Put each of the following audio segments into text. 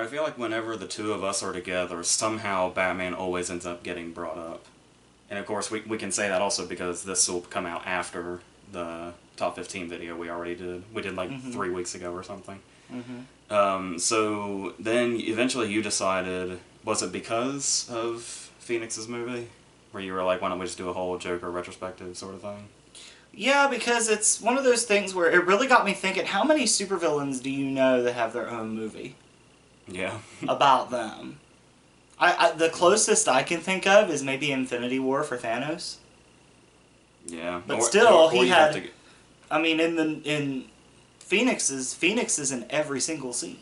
I feel like whenever the two of us are together, somehow Batman always ends up getting brought up. And of course, we can say that also because this will come out after the top 15 video we already did. We did like 3 weeks ago or something. So then eventually you decided, was it because of Phoenix's movie? Where you were like, why don't we just do a whole Joker retrospective sort of thing? Yeah, because it's one of those things where it really got me thinking, how many supervillains do you know that have their own movie? Yeah. About them. The closest I can think of is maybe Infinity War for Thanos. Yeah. But still, he had... I mean, in Phoenix is in every single scene.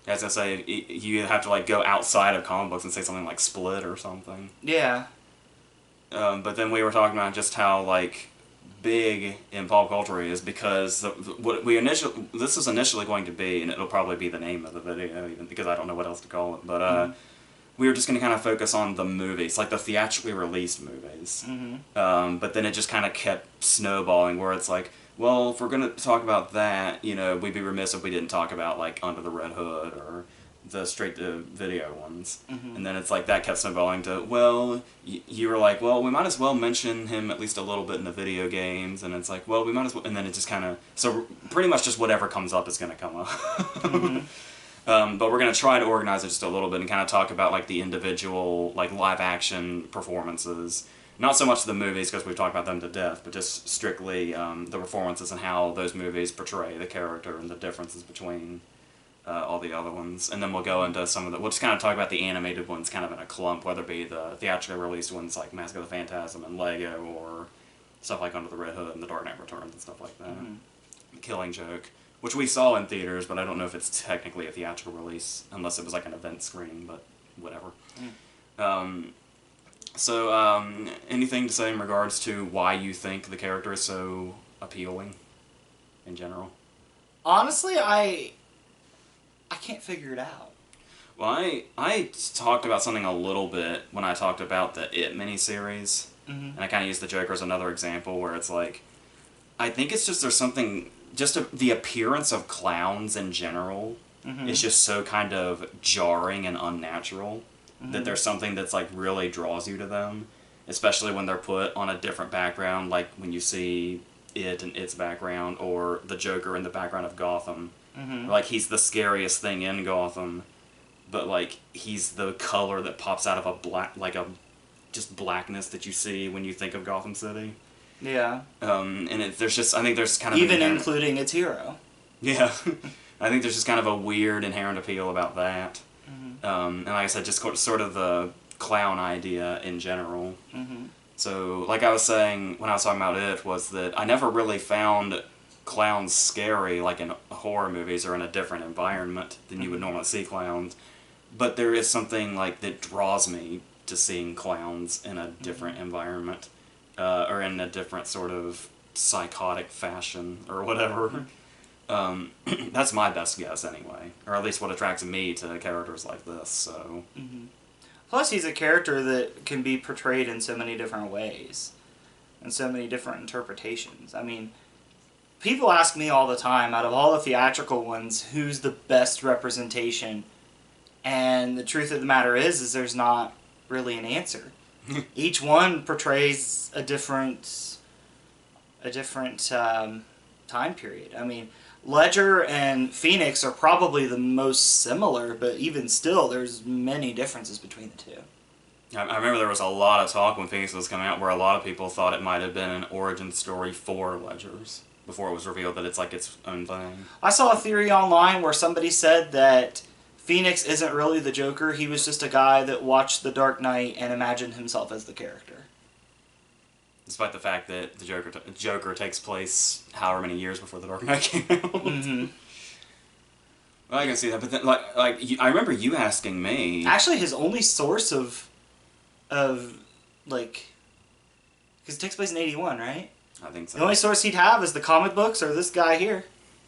As I say, you have to like go outside of comic books and say something like Split or something. Yeah. But then we were talking about just how like big in pop culture he is because this is initially going to be, and it'll probably be the name of the video even because I don't know what else to call it. But we were just going to kind of focus on the movies, like the theatrically released movies. But then it just kind of kept snowballing where it's like, well, if we're going to talk about that, you know, we'd be remiss if we didn't talk about like Under the Red Hood or the straight-to-video ones. And then it's like that kept snowballing to, well, you were like, well, we might as well mention him at least a little bit in the video games, and it's like, well, we might as well, and then it just kind of, so pretty much just whatever comes up is going to come up. But we're going to try to organize it just a little bit and kind of talk about like the individual like live-action performances. Not so much the movies, because we've talked about them to death, but just strictly the performances and how those movies portray the character and the differences between all the other ones. And then we'll go into some of the... We'll just kind of talk about the animated ones kind of in a clump, whether it be the theatrically released ones like Mask of the Phantasm and Lego, or stuff like Under the Red Hood and The Dark Knight Returns and stuff like that. The Killing Joke, which we saw in theaters, but I don't know if it's technically a theatrical release, unless it was like an event screening, but whatever. So, anything to say in regards to why you think the character is so appealing in general? Honestly, I can't figure it out. Well, I talked about something a little bit when I talked about the It miniseries, and I kind of used the Joker as another example where it's like, I think it's just there's something, the appearance of clowns in general is just so kind of jarring and unnatural. That there's something that's like really draws you to them, especially when they're put on a different background, like when you see It and its background, or the Joker in the background of Gotham. Like he's the scariest thing in Gotham, but like he's the color that pops out of a just blackness that you see when you think of Gotham City. Yeah. And there's just, I think there's kind of even including its hero. Yeah, I think there's just kind of a weird inherent appeal about that. And like I said, just sort of the clown idea in general. So, like I was saying when I was talking about It, was that I never really found clowns scary, like in horror movies or in a different environment than you would normally see clowns. But there is something like that draws me to seeing clowns in a different environment, or in a different sort of psychotic fashion or whatever. That's my best guess anyway, or at least what attracts me to characters like this. So, plus he's a character that can be portrayed in so many different ways, and so many different interpretations. I mean, people ask me all the time, out of all the theatrical ones, who's the best representation? And the truth of the matter is there's not really an answer. Each one portrays a different time period. I mean, Ledger and Phoenix are probably the most similar, but even still, there's many differences between the two. I remember there was a lot of talk when Phoenix was coming out where a lot of people thought it might have been an origin story for Ledger's before it was revealed that it's like its own thing. I saw a theory online where somebody said that Phoenix isn't really the Joker, he was just a guy that watched The Dark Knight and imagined himself as the character. Despite the fact that the Joker takes place however many years before The Dark Knight came out. Well, I can see that, but then, I remember you asking me... Actually, his only source of like... Because it takes place in 81, right? I think so. The only source he'd have is the comic books or this guy here.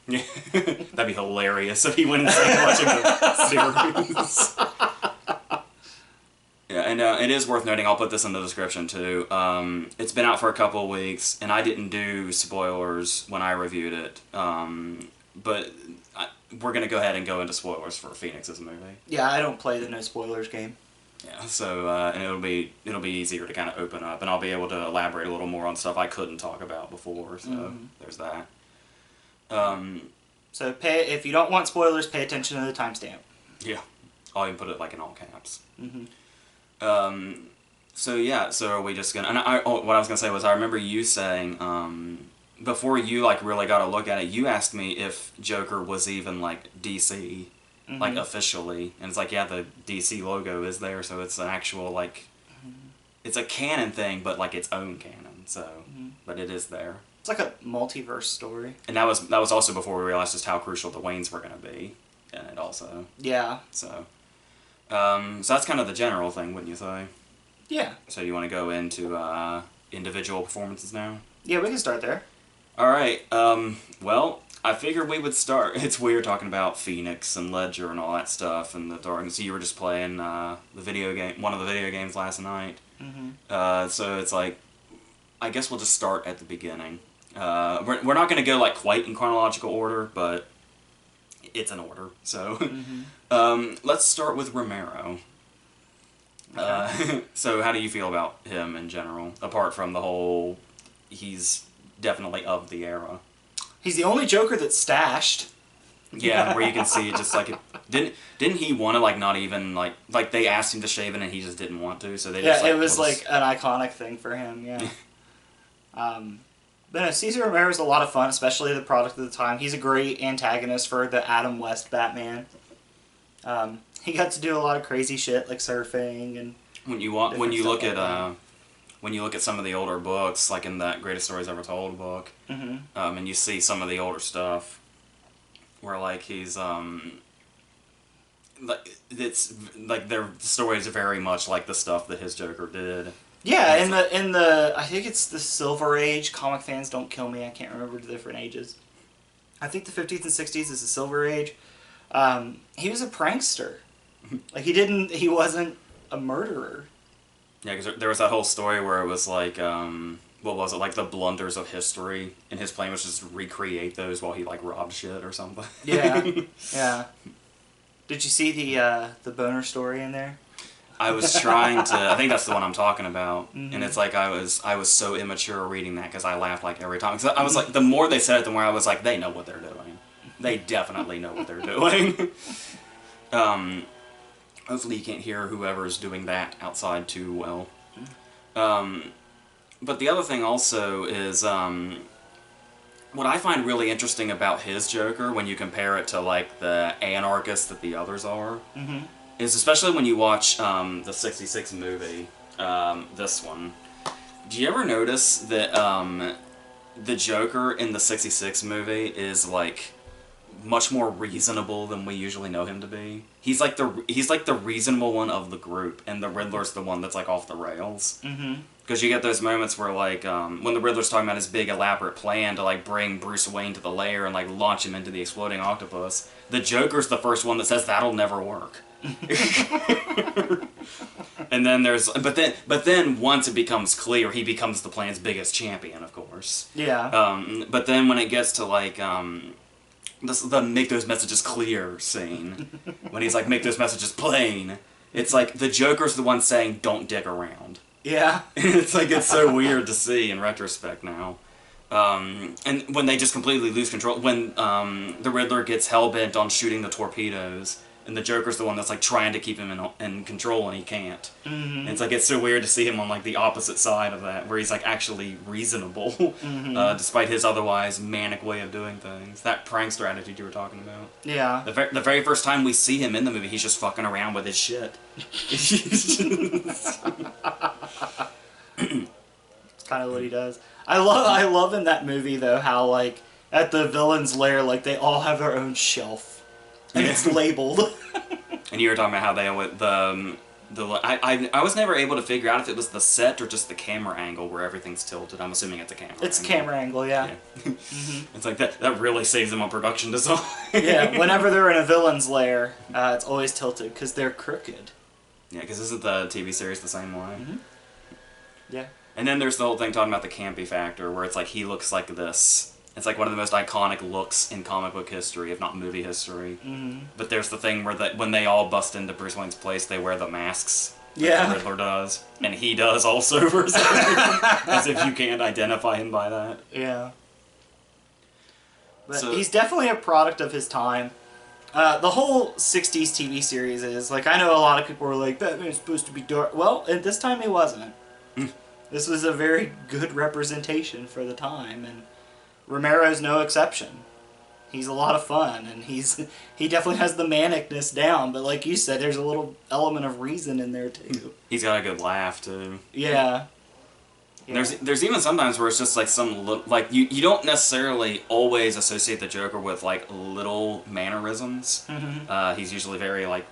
Yeah, that'd be hilarious if he went insane watching the series. Yeah, and it is worth noting, I'll put this in the description too, it's been out for a couple of weeks, and I didn't do spoilers when I reviewed it, but we're gonna go ahead and go into spoilers for Phoenix's movie. Yeah, I don't play the no spoilers game. Yeah, so and it'll be easier to kind of open up, and I'll be able to elaborate a little more on stuff I couldn't talk about before. So there's that. So if you don't want spoilers, pay attention to the timestamp. Yeah, I'll even put it like in all caps. Mm-hmm. So yeah, so are we just gonna? And what I was gonna say was I remember you saying before you like really got a look at it, you asked me if Joker was even like DC. Like officially, and it's like, yeah, the DC logo is there, so it's an actual like it's a canon thing, but like its own canon, so but it is there. It's like a multiverse story. And that was also before we realized just how crucial the Waynes were going to be in it also. Yeah. So so that's kind of the general thing, wouldn't you say? Yeah. So you want to go into individual performances now? Yeah, we can start there. All right. Well, I figured we would start. It's weird talking about Phoenix and Ledger and all that stuff and the dark. So you were just playing the video game, one of the video games last night. So it's like, I guess we'll just start at the beginning. We're not going to go like quite in chronological order, but it's an order. So let's start with Romero. So how do you feel about him in general, apart from the whole, he's definitely of the era? He's the only Joker that's stashed. Yeah, where you can see just like didn't he want to like not even like they asked him to shave it and he just didn't want to, so they just like, it was like an iconic thing for him. Yeah. But no, Cesar Romero is a lot of fun, especially the product of the time. He's a great antagonist for the Adam West Batman. He got to do a lot of crazy shit like surfing and when you look at some of the older books, like in that Greatest Stories Ever Told book, and you see some of the older stuff, where like he's like it's like their stories are very much like the stuff that his Joker did. Yeah, in the I think it's the Silver Age. Comic fans don't kill me. I can't remember the different ages. I think the 50s and 60s is the Silver Age. He was a prankster. Like he wasn't a murderer. Yeah, because there was that whole story where it was like, what was it, like the blunders of history, and his plan was just to recreate those while he like robbed shit or something. Yeah, yeah. Did you see the boner story in there? I was trying to. I think that's the one I'm talking about, and it's like I was so immature reading that because I laughed like every time. Cause I was like, the more they said it, the more I was like, they know what they're doing. They definitely know what they're doing. Hopefully you can't hear whoever's doing that outside too well. But the other thing also is what I find really interesting about his Joker when you compare it to like the anarchist that the others are, is especially when you watch the '66 movie, this one. Do you ever notice that the Joker in the '66 movie is like much more reasonable than we usually know him to be? He's like the reasonable one of the group, and the Riddler's the one that's like off the rails. Because you get those moments where like when the Riddler's talking about his big elaborate plan to like bring Bruce Wayne to the lair and like launch him into the exploding octopus, the Joker's the first one that says that'll never work. And then but then once it becomes clear, he becomes the plan's biggest champion, of course. Yeah. But then when it gets to like the make those messages clear scene, when he's like, make those messages plain, it's like the Joker's the one saying don't dick around. Yeah. It's like, it's so weird to see in retrospect now. And when they just completely lose control, when the Riddler gets hell-bent on shooting the torpedoes, and the Joker's the one that's like trying to keep him in control and he can't. And it's like, it's so weird to see him on like the opposite side of that, where he's like actually reasonable, despite his otherwise manic way of doing things. That prankster attitude you were talking about. Yeah. The very first time we see him in the movie, he's just fucking around with his shit. It's kind of what he does. I love in that movie though how like at the villain's lair, like they all have their own shelf. And it's labeled. And you were talking about how they I was never able to figure out if it was the set or just the camera angle where everything's tilted. I'm assuming it's a camera angle. It's camera angle, yeah. It's like that really saves them on production design. Yeah, whenever they're in a villain's lair, it's always tilted because they're crooked. Yeah, because isn't the TV series the same way? Yeah. And then there's the whole thing talking about the campy factor, where it's like he looks like this It's like one of the most iconic looks in comic book history, if not movie history. Mm-hmm. But there's the thing where when they all bust into Bruce Wayne's place, they wear the masks. Yeah. Like the Riddler does. And he does also for some reason. As if you can't identify him by that. Yeah. But So, he's definitely a product of his time. The whole 60s TV series is, like, I know a lot of people were like, Batman's supposed to be dark. Well, at this time he wasn't. This was a very good representation for the time, and Romero's no exception. He's a lot of fun, and he definitely has the manicness down, but like you said, there's a little element of reason in there too. he's got a good laugh too. Yeah. There's even sometimes where it's just like some little, like you don't necessarily always associate the Joker with like little mannerisms. Mm-hmm. He's usually very like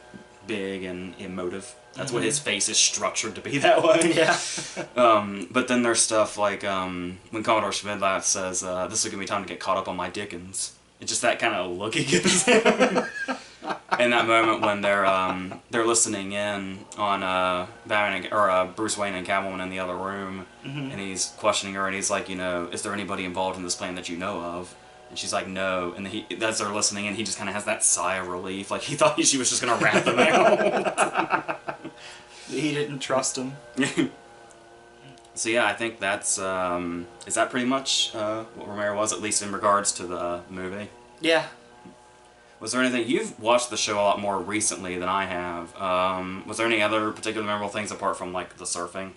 big and emotive. That's Mm-hmm. what his face is structured to be that way. Yeah. But then there's stuff like when Commodore Schmidlaff says, "This is gonna be time to get caught up on my Dickens." It's just that kind of look he gives him. In that moment when they're listening in on Batman or Bruce Wayne and Catwoman in the other room, and he's questioning her, and he's like, is there anybody involved in this plan that you know of? And she's like, no. And as they're listening in, he just kind of has that sigh of relief, like he thought she was just gonna rat them out. He didn't trust him. So yeah, I think that's is that pretty much what Romero was, at least in regards to the movie. Yeah. Was there anything, you've watched the show a lot more recently than I have, was there any other particular memorable things apart from like the surfing?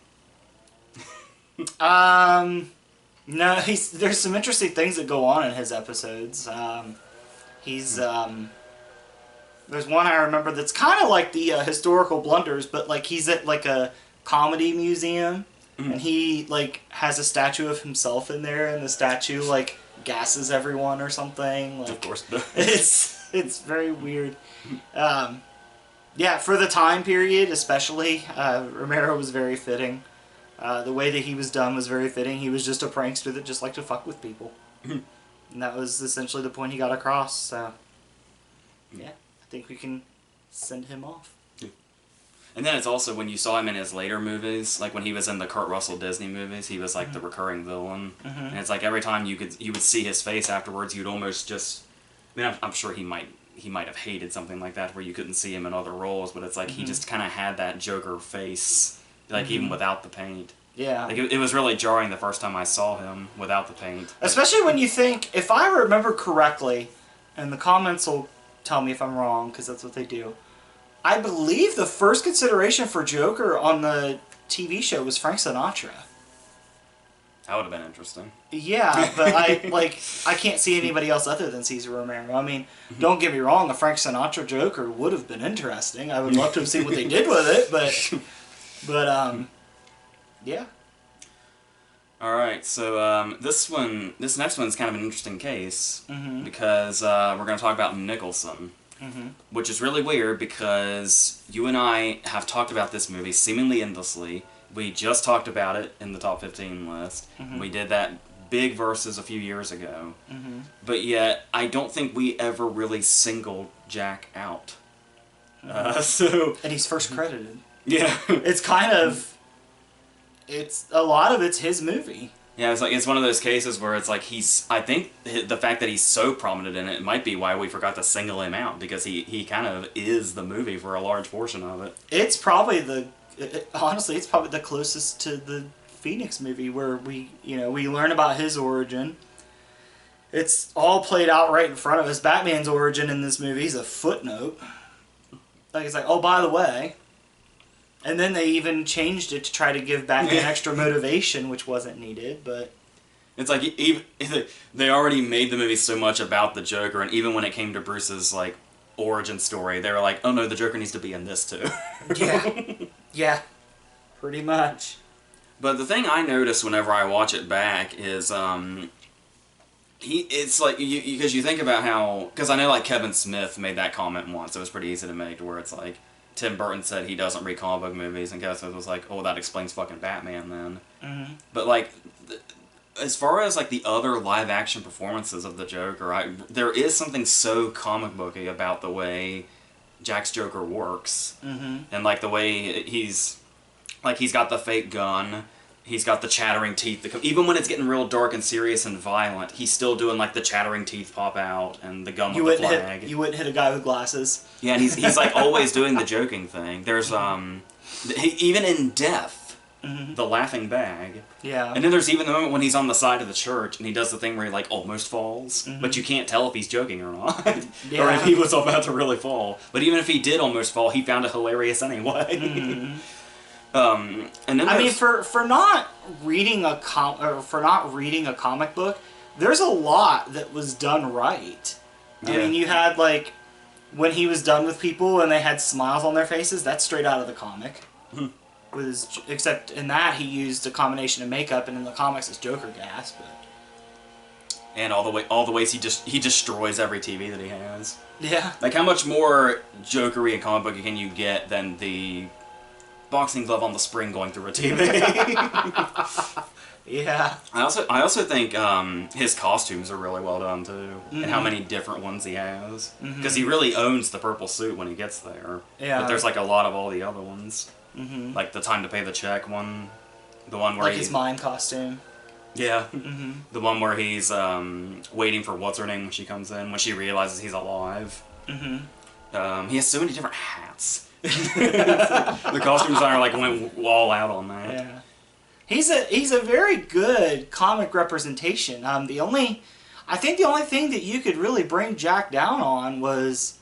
No, there's some interesting things that go on in his episodes. There's one I remember that's kind of like the historical blunders, but like he's at like a comedy museum, and he like has a statue of himself in there, and the statue like gasses everyone or something. Like, Of course it does. it's very weird. Yeah, for the time period especially, Romero was very fitting. The way that he was done was very fitting. He was just a prankster that just liked to fuck with people. And that was essentially the point he got across, so yeah, I think we can send him off. And then it's also when you saw him in his later movies, like when he was in the Kurt Russell Disney movies, he was like the recurring villain. And it's like every time you would see his face afterwards, you'd almost just, I mean, I'm sure he might have hated something like that where you couldn't see him in other roles, but it's like he just kind of had that Joker face, like even without the paint. Yeah. Like it was really jarring the first time I saw him without the paint. Especially when you think, if I remember correctly, and the comments will tell me if I'm wrong, because that's what they do, I believe the first consideration for Joker on the TV show was Frank Sinatra. That would have been interesting. Yeah, but I can't see anybody else other than Cesar Romero. I mean, don't get me wrong, a Frank Sinatra Joker would have been interesting. I would love to have seen what they did with it, but yeah. Alright, so this next one's kind of an interesting case, because we're going to talk about Nicholson. Which is really weird because you and I have talked about this movie seemingly endlessly. We just talked about it in the top 15 list. We did that big versus a few years ago. But yet, I don't think we ever really singled Jack out. And he's first credited. Yeah. It's kind of... a lot of it's his movie. Yeah, it's one of those cases where it's like I think the fact that he's so prominent in it might be why we forgot to single him out, because he kind of is the movie for a large portion of it. It's probably honestly, it's probably the closest to the Phoenix movie where we learn about his origin. It's all played out right in front of us. Batman's origin in this movie is a footnote. Like, it's like, oh, by the way. And then they even changed it to try to give Batman extra motivation, which wasn't needed, but... It's like, they already made the movie so much about the Joker, and even when it came to Bruce's, like, origin story, they were like, oh no, the Joker needs to be in this too. Yeah, pretty much. But the thing I notice whenever I watch it back is, it's like, because you think about how, because I know like Kevin Smith made that comment once, it was pretty easy to make, where it's like, Tim Burton said he doesn't read comic book movies, and Kevin Smith was like, oh, that explains fucking Batman then. But like, as far as like the other live action performances of the Joker, there is something so comic booky about the way Jack's Joker works, and like the way he's got the fake gun, he's got the chattering teeth. Even when it's getting real dark and serious and violent, he's still doing like the chattering teeth pop out and the gun with the flag. You wouldn't hit a guy with glasses. Yeah, and he's like always doing the joking thing. There's even in Death, the laughing bag. Yeah. And then there's even the moment when he's on the side of the church and he does the thing where he like almost falls, but you can't tell if he's joking or not, or if he was about to really fall. But even if he did almost fall, he found it hilarious anyway. And then I mean, for not reading a comic book, there's a lot that was done right. Yeah. I mean, you had like when he was done with people and they had smiles on their faces. That's straight out of the comic. Except in that he used a combination of makeup, and in the comics it's Joker gas. But and all the ways he destroys every TV that he has. yeah, Like how much more Jokery and comic book can you get than the boxing glove on the spring going through a TV? yeah. I also think his costumes are really well done too, and how many different ones he has. Because he really owns the purple suit when he gets there. Yeah. But there's like a lot of all the other ones. Like the time to pay the check one, the one where Like his mime costume. Yeah. The one where he's waiting for what's her name when she comes in, when she realizes he's alive. He has so many different hats. The costume designer like went all out on that. Yeah. He's a very good comic representation. I think the only thing that you could really bring Jack down on was,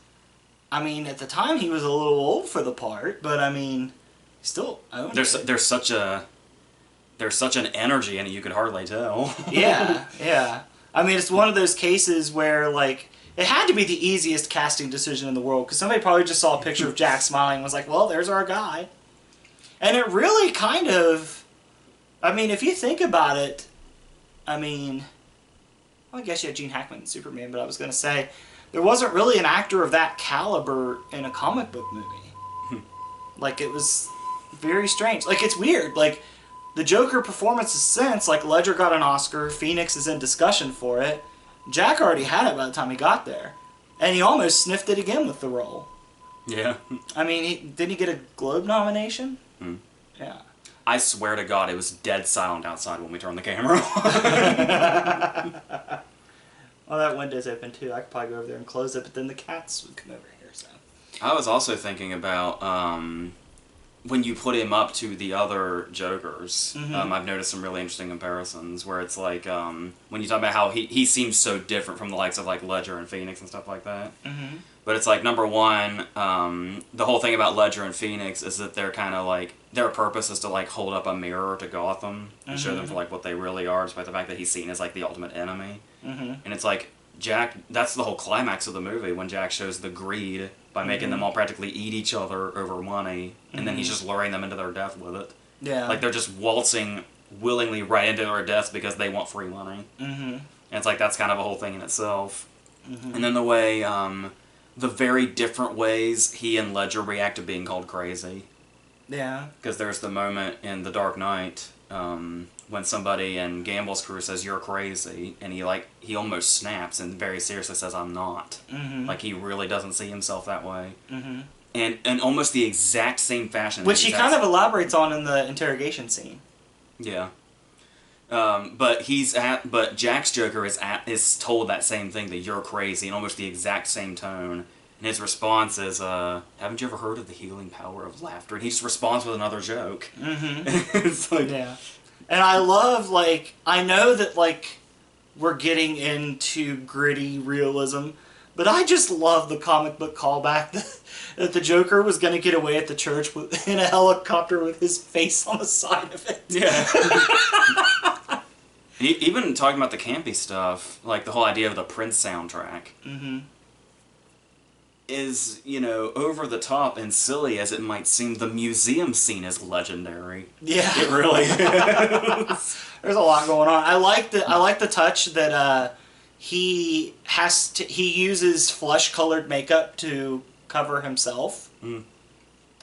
I mean, at the time he was a little old for the part, but I mean, he still owned it. There's such an energy in it you could hardly tell. Yeah. I mean, it's one of those cases where like it had to be the easiest casting decision in the world, because somebody probably just saw a picture of Jack smiling and was like, well, there's our guy. And it really kind of, I mean, if you think about it, I mean, well, I guess you had Gene Hackman in Superman, but I was going to say, there wasn't really an actor of that caliber in a comic book movie. Like, it was very strange. Like, it's weird. Like, the Joker performances since, like, Ledger got an Oscar, Phoenix is in discussion for it. Jack already had it by the time he got there. And he almost sniffed it again with the role. Yeah. I mean, didn't he get a Globe nomination? Yeah. I swear to God, it was dead silent outside when we turned the camera on. Well, that window's open too. I could probably go over there and close it, but then the cats would come over here, so. I was also thinking about when you put him up to the other Jokers. I've noticed some really interesting comparisons where it's like when you talk about how he seems so different from the likes of like Ledger and Phoenix and stuff like that. But it's like, number one, the whole thing about Ledger and Phoenix is that they're kind of like, their purpose is to like hold up a mirror to Gotham and show them for like what they really are, despite the fact that he's seen as like the ultimate enemy. And it's like, Jack, that's the whole climax of the movie, when Jack shows the greed by making them all practically eat each other over money, and then he's just luring them into their death with it. Yeah. Like, they're just waltzing willingly right into their deaths because they want free money. And it's like, that's kind of a whole thing in itself. And then the way, the very different ways he and Ledger react to being called crazy. Yeah. Because there's the moment in The Dark Knight, when somebody in Gamble's crew says, "You're crazy," and he almost snaps and very seriously says, "I'm not." Like, he really doesn't see himself that way. And almost the exact same fashion. Which he kind of elaborates on in the interrogation scene. Yeah. But Jack's Joker is told that same thing, that you're crazy, in almost the exact same tone. And his response is, haven't you ever heard of the healing power of laughter? And he just responds with another joke. It's like, yeah. And I love, like, I know that, like, we're getting into gritty realism, but I just love the comic book callback that the Joker was going to get away at the church in a helicopter with his face on the side of it. Yeah. Even talking about the campy stuff, like the whole idea of the Prince soundtrack, is, over the top and silly as it might seem, the museum scene is legendary. Yeah. It really is. There's a lot going on. I like the touch that he uses flesh-colored makeup to cover himself.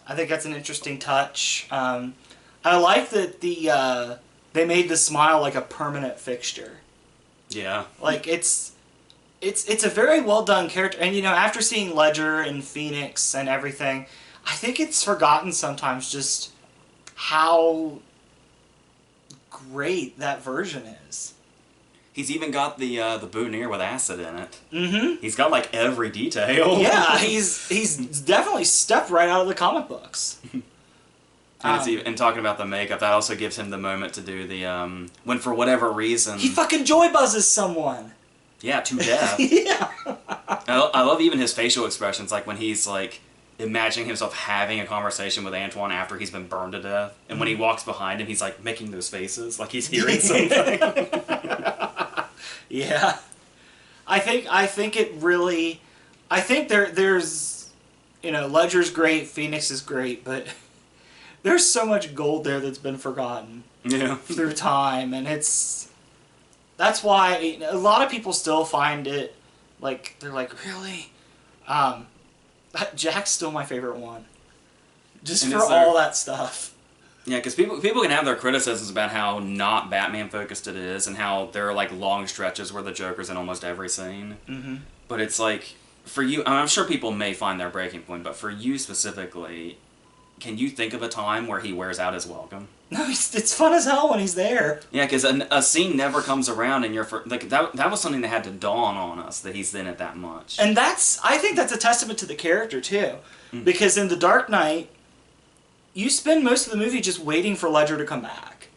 I think that's an interesting touch. I like that they made the smile like a permanent fixture. Yeah. Like, it's a very well done character, and after seeing Ledger and Phoenix and everything, I think it's forgotten sometimes just how great that version is. He's even got the boutonniere with acid in it. Mm-hmm. He's got like every detail. Yeah, he's definitely stepped right out of the comic books. And talking about the makeup, that also gives him the moment to do the when for whatever reason he fucking joy buzzes someone. Yeah, to death. Yeah. I love even his facial expressions, like when he's like imagining himself having a conversation with Antoine after he's been burned to death, and when he walks behind him, he's like making those faces, like he's hearing something. Yeah, I think it really, I think there's, Ledger's great, Phoenix is great, but there's so much gold there that's been forgotten. Yeah. Through time, and that's why a lot of people still find it like they're like, really, Jack's still my favorite one, just for all that stuff. Yeah, because people can have their criticisms about how not Batman focused it is, and how there are like long stretches where the Joker's in almost every scene. Mm-hmm. But it's like, for you, I'm sure people may find their breaking point, but for you specifically, can you think of a time where he wears out his welcome? No, it's fun as hell when he's there. Yeah, because a scene never comes around, and that was something that had to dawn on us, that he's in it that much. And I think that's a testament to the character too, because in The Dark Knight, you spend most of the movie just waiting for Ledger to come back.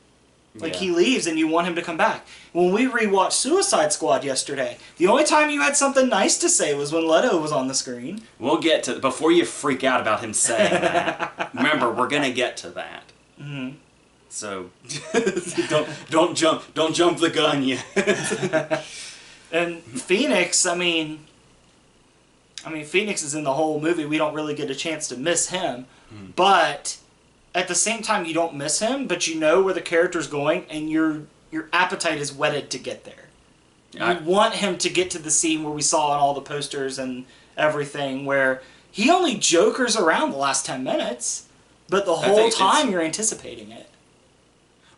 Like, he leaves and you want him to come back. When we rewatched Suicide Squad yesterday, the only time you had something nice to say was when Leto was on the screen. We'll get to, before you freak out about him saying that, remember, we're going to get to that. Mm-hmm. So, don't jump the gun yet. And Phoenix, I mean, Phoenix is in the whole movie. We don't really get a chance to miss him. But at the same time, you don't miss him, but you know where the character's going, and your appetite is whetted to get there. You want him to get to the scene where we saw on all the posters and everything, where he only jokers around the last 10 minutes, but the whole time you're anticipating it.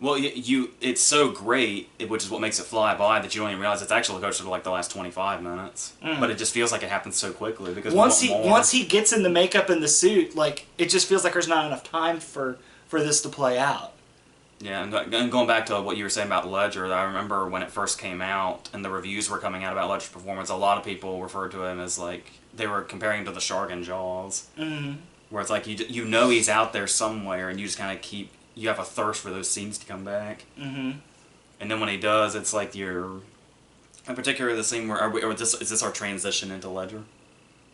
Well, it's so great, which is what makes it fly by, that you don't even realize it's actually closer to like the last 25 minutes. But it just feels like it happens so quickly because once he gets in the makeup and the suit, like, it just feels like there's not enough time for this to play out. Yeah, and going back to what you were saying about Ledger, I remember when it first came out and the reviews were coming out about Ledger's performance, a lot of people referred to him as like, they were comparing him to the shark in Jaws. Mm-hmm. Where it's like, you know he's out there somewhere and you just kind of you have a thirst for those scenes to come back. Mm-hmm. And then when he does, it's like in particular the scene where, is this our transition into Ledger?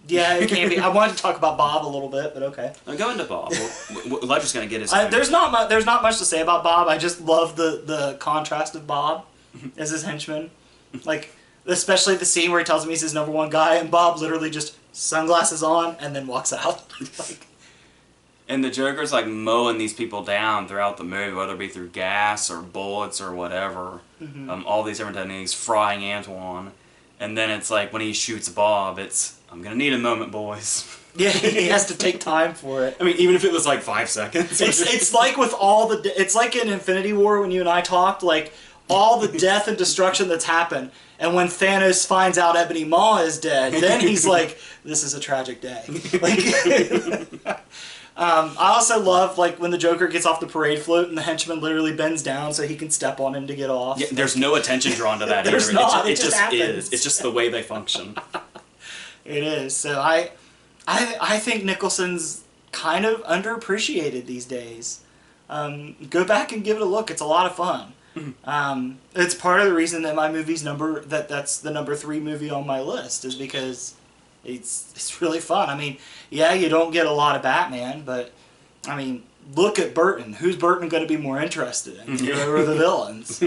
Yeah, it can be. I wanted to talk about Bob a little bit, but okay. I'm going to Bob. Ledger's going to get his... there's not much to say about Bob. I just love the contrast of Bob as his henchman. Like, especially the scene where he tells him he's his number one guy, and Bob literally just sunglasses on and then walks out. Like, and the Joker's like mowing these people down throughout the movie, whether it be through gas or bullets or whatever. Mm-hmm. All these different techniques, frying Antoine. And then it's like when he shoots Bob, it's, I'm going to need a moment, boys. Yeah, he has to take time for it. I mean, even if it was like 5 seconds. It's like with it's like in Infinity War when you and I talked, like all the death and destruction that's happened. And when Thanos finds out Ebony Maw is dead, then he's like, this is a tragic day. Like, I also love like when the Joker gets off the parade float and the henchman literally bends down so he can step on him to get off. Yeah, there's no attention drawn to that there's either. Not. It just happens. is. It's just the way they function. It is. So I think Nicholson's kind of underappreciated these days. Go back and give it a look. It's a lot of fun. It's part of the reason that my movie's that's the number 3 movie on my list, is because it's really fun. I mean, yeah, you don't get a lot of Batman, but I mean, look at Burton. Who's Burton going to be more interested in? Who are the villains?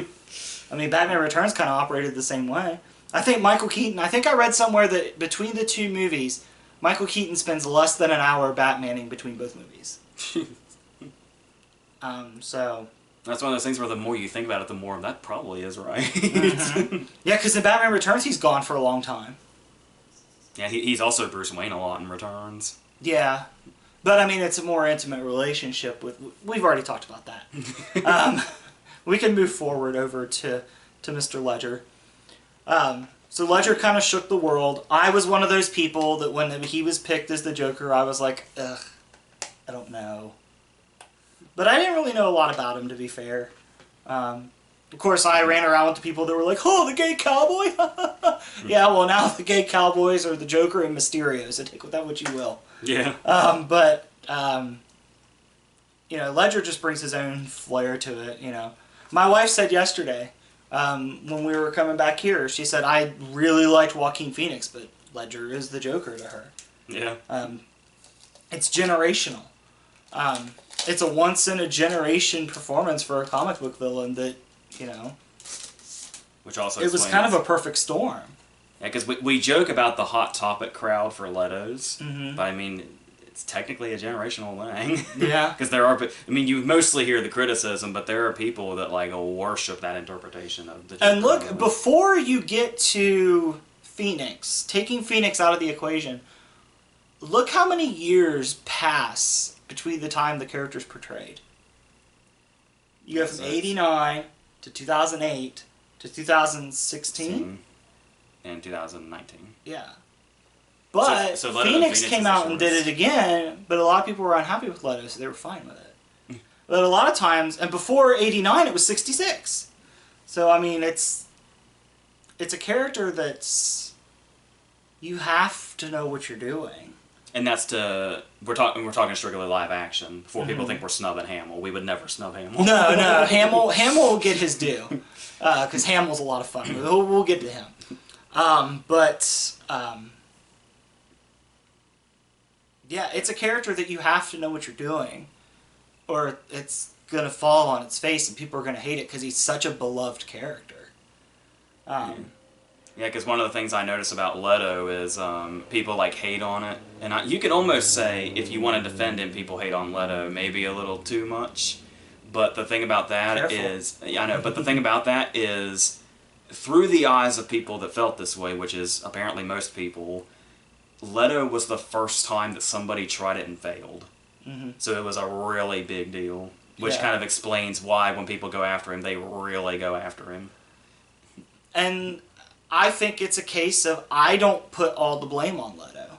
I mean, Batman Returns kind of operated the same way. I think Michael Keaton, I think I read somewhere that between the 2 movies, Michael Keaton spends less than an hour Batmaning between both movies. So... That's one of those things where the more you think about it, the more that probably is right. Mm-hmm. Yeah, because in Batman Returns, he's gone for a long time. Yeah, he's also Bruce Wayne a lot in Returns. Yeah. But, I mean, it's a more intimate relationship with... We've already talked about that. We can move forward over to Mr. Ledger. So Ledger kind of shook the world. I was one of those people that when he was picked as the Joker, I was like, ugh, I don't know. But I didn't really know a lot about him, to be fair. Of course, I ran around with the people that were like, "Oh, the gay cowboy!" Yeah, well, now the gay cowboys are the Joker and Mysterio, so take with that what you will. Yeah. You know, Ledger just brings his own flair to it, you know. My wife said yesterday, when we were coming back here, she said, I really liked Joaquin Phoenix, but Ledger is the Joker to her. Yeah. It's generational. It's a once-in-a-generation performance for a comic book villain that, you know... Which also it was kind of a perfect storm. Yeah, because we joke about the Hot Topic crowd for Leto's, but I mean, it's technically a generational thing. Yeah. Because there are... I mean, you mostly hear the criticism, but there are people that, like, worship that interpretation of the Joker. And look, before you get to Phoenix, taking Phoenix out of the equation, look how many years pass between the time the character's portrayed. You have from 89 to 2008 to 2016? And 2019. Yeah. But so Phoenix came out and did it again, but a lot of people were unhappy with Leto, so they were fine with it. But a lot of times, and before 89 it was 66. So, I mean, it's a character that's... You have to know what you're doing. And that's we're talking strictly live action. Before people think we're snubbing Hamill, we would never snub Hamill. No, Hamill will get his due, because Hamill's a lot of fun. We'll get to him, yeah, it's a character that you have to know what you're doing, or it's gonna fall on its face and people are gonna hate it because he's such a beloved character. Yeah, because one of the things I notice about Leto is people like hate on it, and you could almost say if you want to defend him, people hate on Leto maybe a little too much. But the thing about that is, yeah, I know. But the thing about that is, through the eyes of people that felt this way, which is apparently most people, Leto was the first time that somebody tried it and failed. So it was a really big deal, which kind of explains why when people go after him, they really go after him. And I think it's a case of I don't put all the blame on Leto.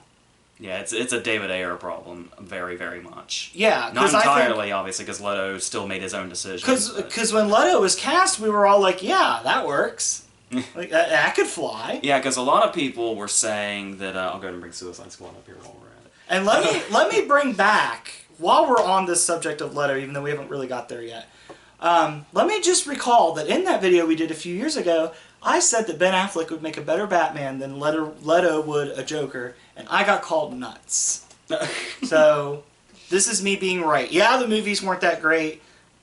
Yeah, it's a David Ayer problem, very, very much. Yeah, not entirely, obviously, because Leto still made his own decisions. Because when Leto was cast, we were all like, "Yeah, that works. Like that could fly." Yeah, because a lot of people were saying that I'll go ahead and bring Suicide Squad up here while we're at it. And let me bring back, while we're on this subject of Leto, even though we haven't really got there yet. Let me just recall that in that video we did a few years ago, I said that Ben Affleck would make a better Batman than Leto would a Joker, and I got called nuts. So, this is me being right. Yeah, the movies weren't that great.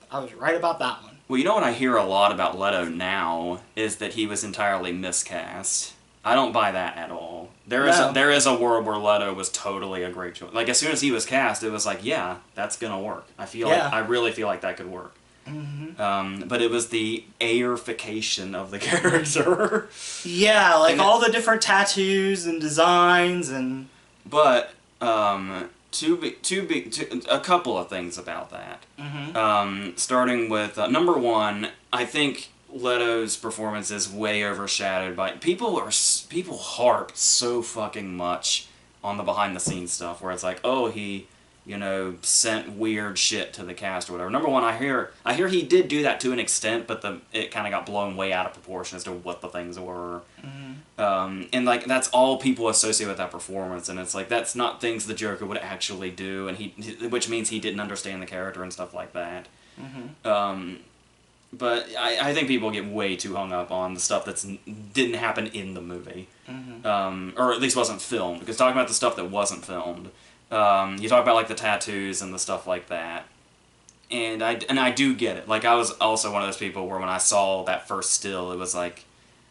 I was right about that one. Well, you know what I hear a lot about Leto now is that he was entirely miscast. I don't buy that at all. There is a world where Leto was totally a great choice. Like, as soon as he was cast, it was like, yeah, that's gonna work. I really feel like that could work. But it was the Ayerification of the character. Yeah, like all the different tattoos and designs and... But, a couple of things about that. Starting with, number one, I think Leto's performance is way overshadowed by... People harp so fucking much on the behind-the-scenes stuff, where it's like, oh, he... sent weird shit to the cast or whatever. Number one, I hear he did do that to an extent, but it kind of got blown way out of proportion as to what the things were. And like that's all people associate with that performance, and it's like that's not things the Joker would actually do, and which means he didn't understand the character and stuff like that. But I think people get way too hung up on the stuff that didn't happen in the movie, or at least wasn't filmed. Because talking about the stuff that wasn't filmed. You talk about like the tattoos and the stuff like that, and I do get it. Like I was also one of those people where when I saw that first still, it was like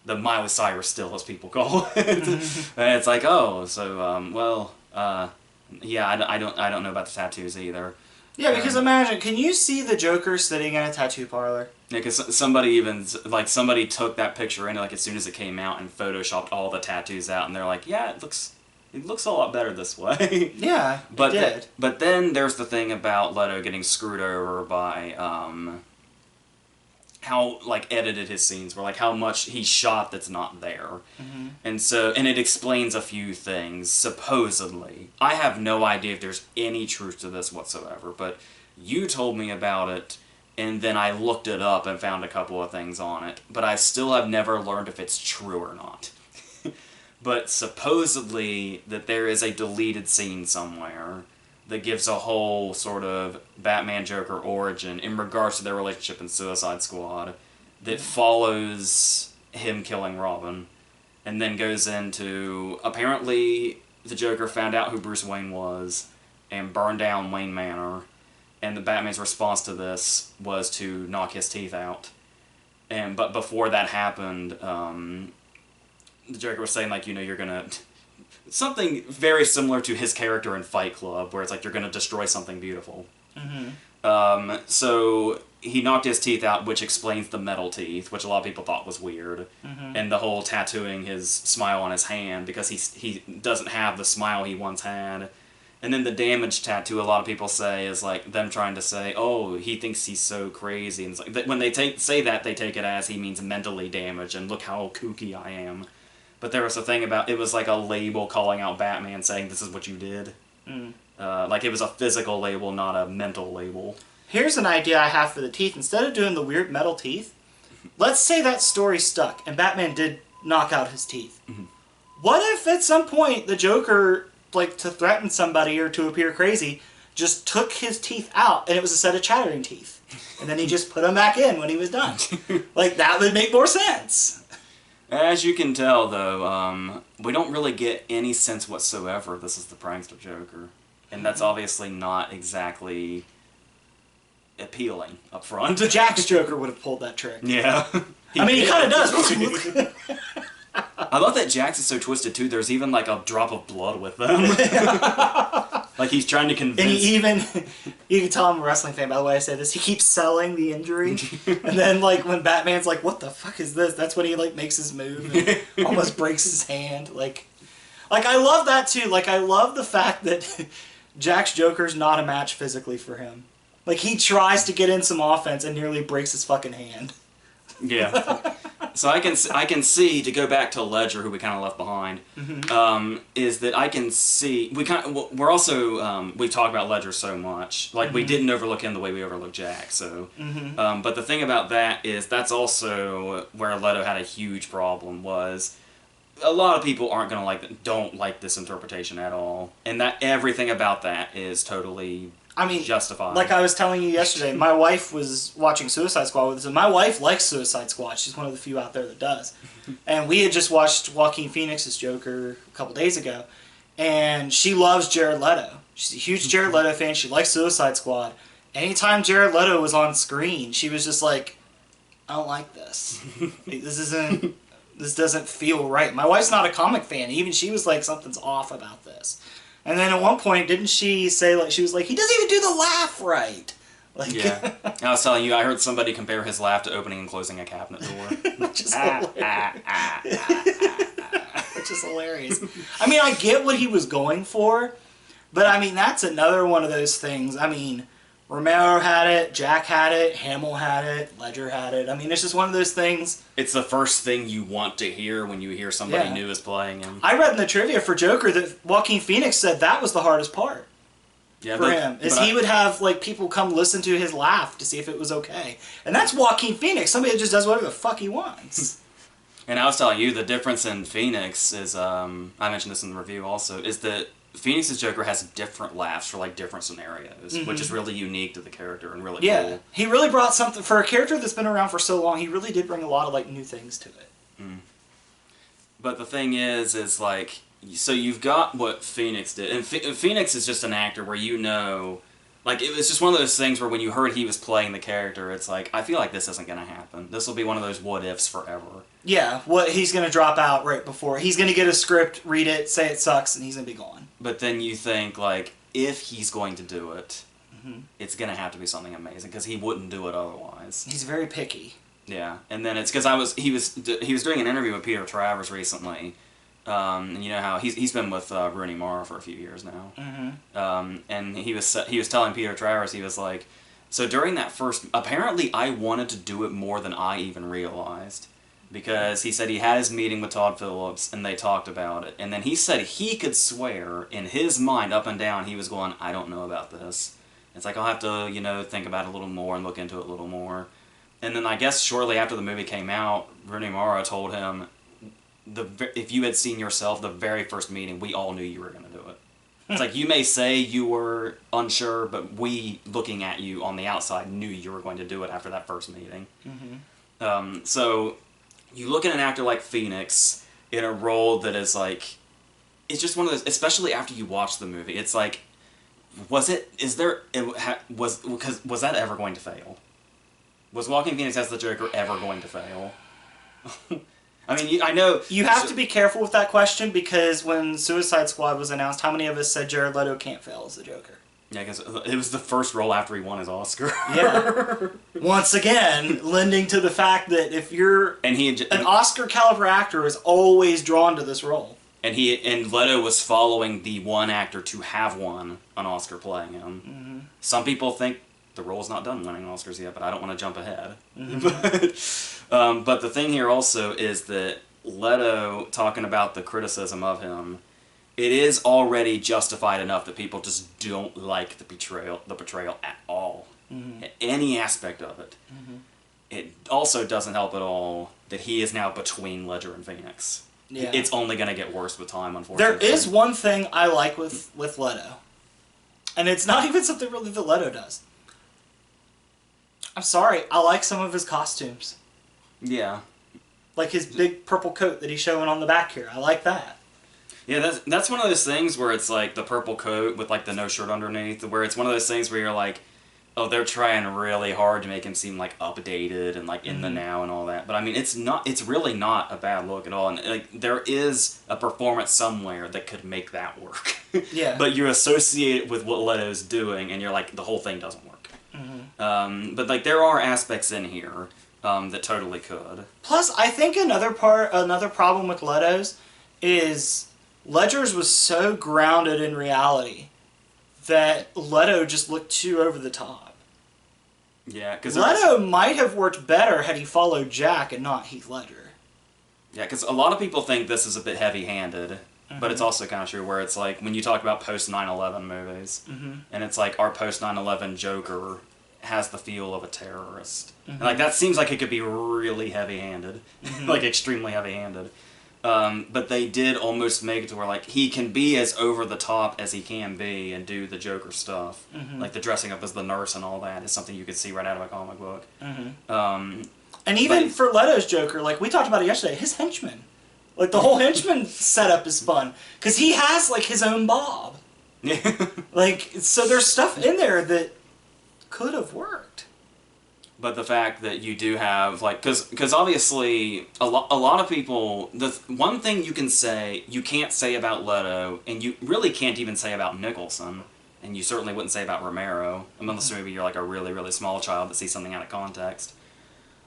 the Miley Cyrus still, as people call it, and it's like, oh, so yeah, I don't know about the tattoos either. Yeah, because imagine, can you see the Joker sitting in a tattoo parlor? Yeah, because somebody took that picture in like as soon as it came out and photoshopped all the tattoos out, and they're like, yeah, it looks a lot better this way. Yeah, it did. But then there's the thing about Leto getting screwed over by how edited his scenes were, like how much he shot that's not there. And it explains a few things, supposedly. I have no idea if there's any truth to this whatsoever, but you told me about it, and then I looked it up and found a couple of things on it, but I still have never learned if it's true or not. But supposedly that there is a deleted scene somewhere that gives a whole sort of Batman-Joker origin in regards to their relationship in Suicide Squad that follows him killing Robin, and then goes into, apparently the Joker found out who Bruce Wayne was and burned down Wayne Manor, and the Batman's response to this was to knock his teeth out. But before that happened, the Joker was saying, like, you're gonna... Something very similar to his character in Fight Club, where it's like, you're gonna destroy something beautiful. Mm-hmm. So he knocked his teeth out, which explains the metal teeth, which a lot of people thought was weird. Mm-hmm. And the whole tattooing his smile on his hand, because he doesn't have the smile he once had. And then the damage tattoo, a lot of people say, is like them trying to say, oh, he thinks he's so crazy. And it's like, when they say that, they take it as he means mentally damaged, and look how kooky I am. But there was a thing about, it was like a label calling out Batman, saying this is what you did. Mm. Like it was a physical label, not a mental label. Here's an idea I have for the teeth. Instead of doing the weird metal teeth, let's say that story stuck, and Batman did knock out his teeth. Mm-hmm. What if at some point the Joker, like to threaten somebody or to appear crazy, just took his teeth out, and it was a set of chattering teeth. And then he just put them back in when he was done. Like, that would make more sense. As you can tell, though, we don't really get any sense whatsoever this is the prankster Joker. And that's obviously not exactly appealing up front. Jack's Joker would have pulled that trick. Yeah. He kind of does. I love that Jax is so twisted, too. There's even, like, a drop of blood with them. Like, he's trying to convince... And he even... You can tell I'm a wrestling fan, by the way I say this. He keeps selling the injury. And then, like, when Batman's like, what the fuck is this? That's when he, like, makes his move and almost breaks his hand. Like, I love that, too. Like, I love the fact that Jack's Joker's not a match physically for him. Like, he tries to get in some offense and nearly breaks his fucking hand. Yeah. So I can see, to go back to Ledger, who we kind of left behind, mm-hmm. Is that I can see, we're also, we've talked about Ledger so much, like, mm-hmm. we didn't overlook him the way we overlooked Jack, so, mm-hmm. But the thing about that is, that's also where Leto had a huge problem, was, a lot of people don't like this interpretation at all, and that everything about that is totally... justified. Like I was telling you yesterday, my wife was watching Suicide Squad with us, and my wife likes Suicide Squad. She's one of the few out there that does. And we had just watched Joaquin Phoenix's Joker a couple days ago, and she loves Jared Leto. She's a huge Jared Leto fan. She likes Suicide Squad. Anytime Jared Leto was on screen, she was just like, I don't like this. This doesn't feel right. My wife's not a comic fan. Even she was like, something's off about this. And then at one point, didn't she say, like, she was like, he doesn't even do the laugh right. Like, yeah. I was telling you, I heard somebody compare his laugh to opening and closing a cabinet door. Which is hilarious. Which is hilarious. I mean, I get what he was going for, but I mean, that's another one of those things. I mean, Romero had it, Jack had it, Hamill had it, Ledger had it. I mean, it's just one of those things. It's the first thing you want to hear when you hear somebody new is playing him. I read in the trivia for Joker that Joaquin Phoenix said that was the hardest part for him. He would have like people come listen to his laugh to see if it was okay. And that's Joaquin Phoenix. Somebody that just does whatever the fuck he wants. And I was telling you, the difference in Phoenix is, I mentioned this in the review also, is that Phoenix's Joker has different laughs for like different scenarios, mm-hmm. which is really unique to the character and really cool. He really brought something for a character that's been around for so long. He really did bring a lot of like new things to it. Mm. But the thing is like, so you've got what Phoenix did, and Phoenix is just an actor where like it was just one of those things where when you heard he was playing the character, it's like, I feel like this isn't going to happen. This will be one of those what ifs forever. Yeah, he's going to drop out right before. He's going to get a script, read it, say it sucks, and he's going to be gone. But then you think, like, if he's going to do it, mm-hmm. it's going to have to be something amazing, because he wouldn't do it otherwise. He's very picky. Yeah, and then it's because he was doing an interview with Peter Travers recently, and you know how he's been with Rooney Mara for a few years now, mm-hmm. And he was telling Peter Travers, he was like, so during that first, apparently I wanted to do it more than I even realized. Because he said he had his meeting with Todd Phillips, and they talked about it. And then he said he could swear, in his mind, up and down, he was going, I don't know about this. It's like, I'll have to, you know, think about it a little more and look into it a little more. And then I guess shortly after the movie came out, Rooney Mara told him, if you had seen yourself the very first meeting, we all knew you were going to do it. It's like, you may say you were unsure, but we, looking at you on the outside, knew you were going to do it after that first meeting. So you look at an actor like Phoenix in a role that is like, it's just one of those, especially after you watch the movie, it's like, was that ever going to fail? Was Joaquin Phoenix as the Joker ever going to fail? I mean, I know... You have to be careful with that question, because when Suicide Squad was announced, how many of us said Jared Leto can't fail as the Joker? Yeah, because it was the first role after he won his Oscar. Yeah. Once again, lending to the fact that if you're an Oscar-caliber actor is always drawn to this role. And Leto was following the one actor to have won an Oscar playing him. Some people think the role's not done winning Oscars yet, but I don't want to jump ahead. But the thing here also is that Leto, talking about the criticism of him, it is already justified enough that people just don't like the portrayal at all. Any aspect of it. It also doesn't help at all that he is now between Ledger and Phoenix. Yeah. It's only going to get worse with time, unfortunately. There is one thing I like with Leto. And it's not even something really that Leto does. I'm sorry, I like some of his costumes. Yeah. Like his big purple coat that he's showing on the back here. I like that. Yeah, that's one of those things where it's like the purple coat with like the no shirt underneath, where it's one of those things where you're like, oh, they're trying really hard to make him seem like updated and like in the now and all that. But I mean, it's really not a bad look at all. And like there is a performance somewhere that could make that work. Yeah. But you associate it with what Leto's doing, and you're like, the whole thing doesn't work. But like there are aspects in here that totally could. Plus, I think another problem with Leto's is Ledger's was so grounded in reality that Leto just looked too over the top. Yeah, because Leto might have worked better had he followed Jack and not Heath Ledger. Yeah, because a lot of people think this is a bit heavy-handed, but it's also kind of true where it's like when you talk about post 9/11 movies, and it's like our post 9/11 Joker has the feel of a terrorist, and like that seems like it could be really heavy-handed, like extremely heavy-handed. But they did almost make it to where like he can be as over the top as he can be and do the Joker stuff, like the dressing up as the nurse and all that is something you could see right out of a comic book. And even for Leto's Joker, like we talked about it yesterday, his henchmen, like the whole henchman setup is fun because he has like his own Bob. Like so, there's stuff in there that could have worked. But the fact that you do have, like, because obviously, a lot of people, the one thing you can't say about Leto, and you really can't even say about Nicholson, and you certainly wouldn't say about Romero, unless maybe you're like a really, really small child that sees something out of context.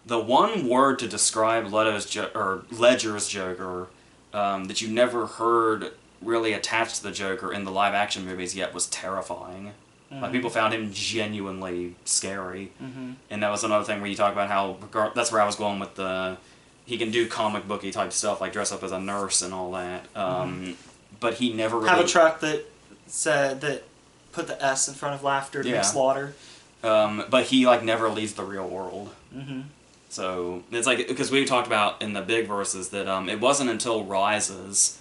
The one word to describe Ledger's Joker that you never heard really attached to the Joker in the live-action movies yet was terrifying. Like, people found him genuinely scary. And that was another thing where you talk about how, that's where I was going with he can do comic booky type stuff, like dress up as a nurse and all that. But he never really... Have a truck that put the S in front of laughter to make slaughter. But he, like, never leaves the real world. So, it's like, because we talked about in the big verses that it wasn't until Rises,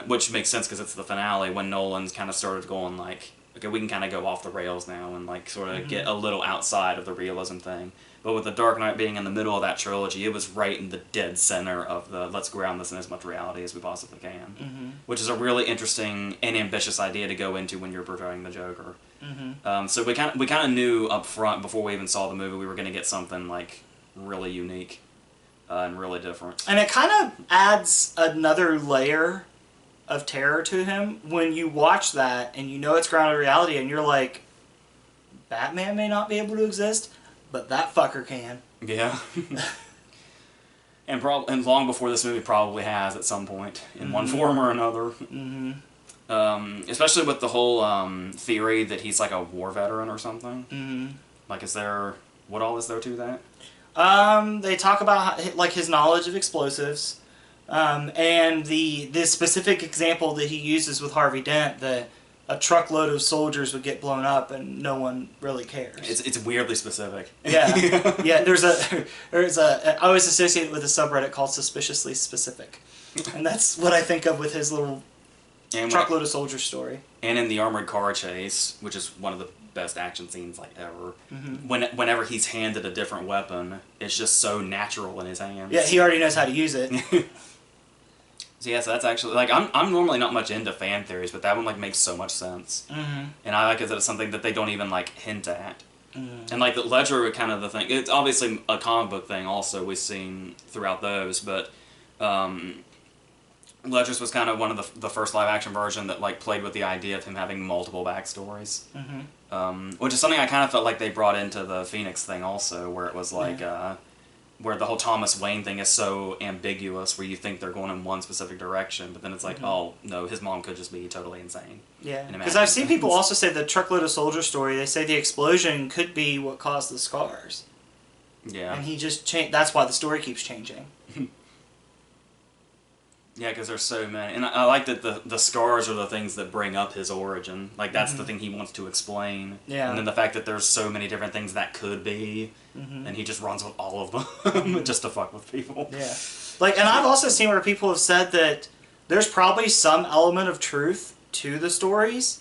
which makes sense because it's the finale, when Nolan's kind of started going like, okay, we can kind of go off the rails now and like sort of get a little outside of the realism thing. But with The Dark Knight being in the middle of that trilogy, it was right in the dead center of the let's ground this in as much reality as we possibly can. Which is a really interesting and ambitious idea to go into when you're portraying the Joker. So we kind of knew up front before we even saw the movie we were going to get something like really unique and really different. And it kind of adds another layer of terror to him when you watch that and you know it's grounded in reality and you're like, Batman may not be able to exist, but that fucker can. Yeah. and long before this movie probably has at some point in one form or another. Especially with the whole theory that he's like a war veteran or something. Like, what all is there to that? They talk about like his knowledge of explosives. And the specific example that he uses with Harvey Dent, that a truckload of soldiers would get blown up and no one really cares. It's weirdly specific. Yeah, yeah. There's a I always associate it with a subreddit called Suspiciously Specific, and that's what I think of with his little truckload of soldiers story. And in the armored car chase, which is one of the best action scenes like ever, whenever he's handed a different weapon, it's just so natural in his hands. Yeah, he already knows how to use it. So yeah, so that's actually, like, I'm normally not much into fan theories, but that one, like, makes so much sense. And I like it that it's something that they don't even, like, hint at. And, like, the Ledger kind of the thing, it's obviously a comic book thing also we've seen throughout those, but Ledger's was kind of one of the first live-action version that, like, played with the idea of him having multiple backstories. Which is something I kind of felt like they brought into the Phoenix thing also, where it was, like, where the whole Thomas Wayne thing is so ambiguous, where you think they're going in one specific direction, but then it's like, oh, no, his mom could just be totally insane. Yeah, because I've seen people also say the truckload of soldier story, they say the explosion could be what caused the scars. Yeah. And he just that's why the story keeps changing. Yeah, because there's so many. And I like that the scars are the things that bring up his origin. Like, that's the thing he wants to explain. Yeah. And then the fact that there's so many different things that could be, and he just runs with all of them just to fuck with people. Yeah. Like, and I've also seen where people have said that there's probably some element of truth to the stories.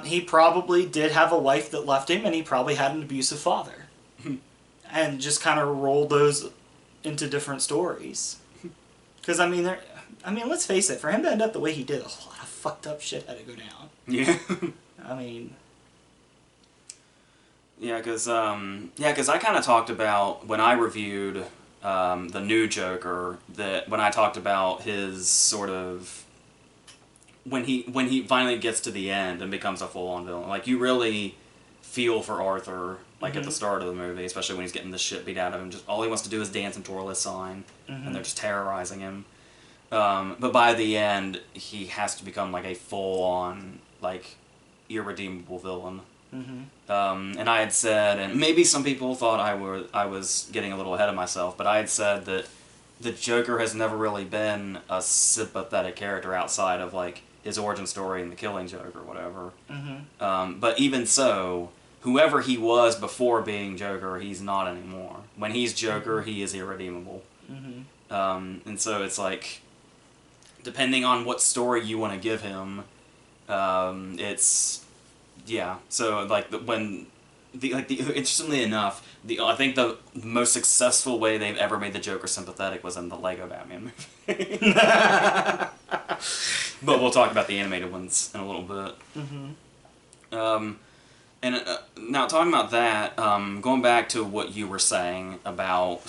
He probably did have a wife that left him, and he probably had an abusive father. And just kind of rolled those into different stories. Because, I mean, let's face it, for him to end up the way he did, a lot of fucked up shit had to go down. Yeah. I mean... Yeah, because I kind of talked about, when I reviewed the new Joker, that when I talked about his sort of... When he finally gets to the end and becomes a full-on villain, like, you really feel for Arthur, like, at the start of the movie, especially when he's getting the shit beat out of him. Just all he wants to do is dance and twirl his sign, and they're just terrorizing him. But by the end, he has to become, like, a full-on, like, irredeemable villain. And I had said, and maybe some people thought I was getting a little ahead of myself, but I had said that the Joker has never really been a sympathetic character outside of, like, his origin story and the Killing Joke or whatever. But even so, whoever he was before being Joker, he's not anymore. When he's Joker, he is irredeemable. And so it's like, depending on what story you want to give him, it's, yeah. So like interestingly enough, I think the most successful way they've ever made the Joker sympathetic was in the Lego Batman movie. But we'll talk about the animated ones in a little bit. And now talking about that, going back to what you were saying about,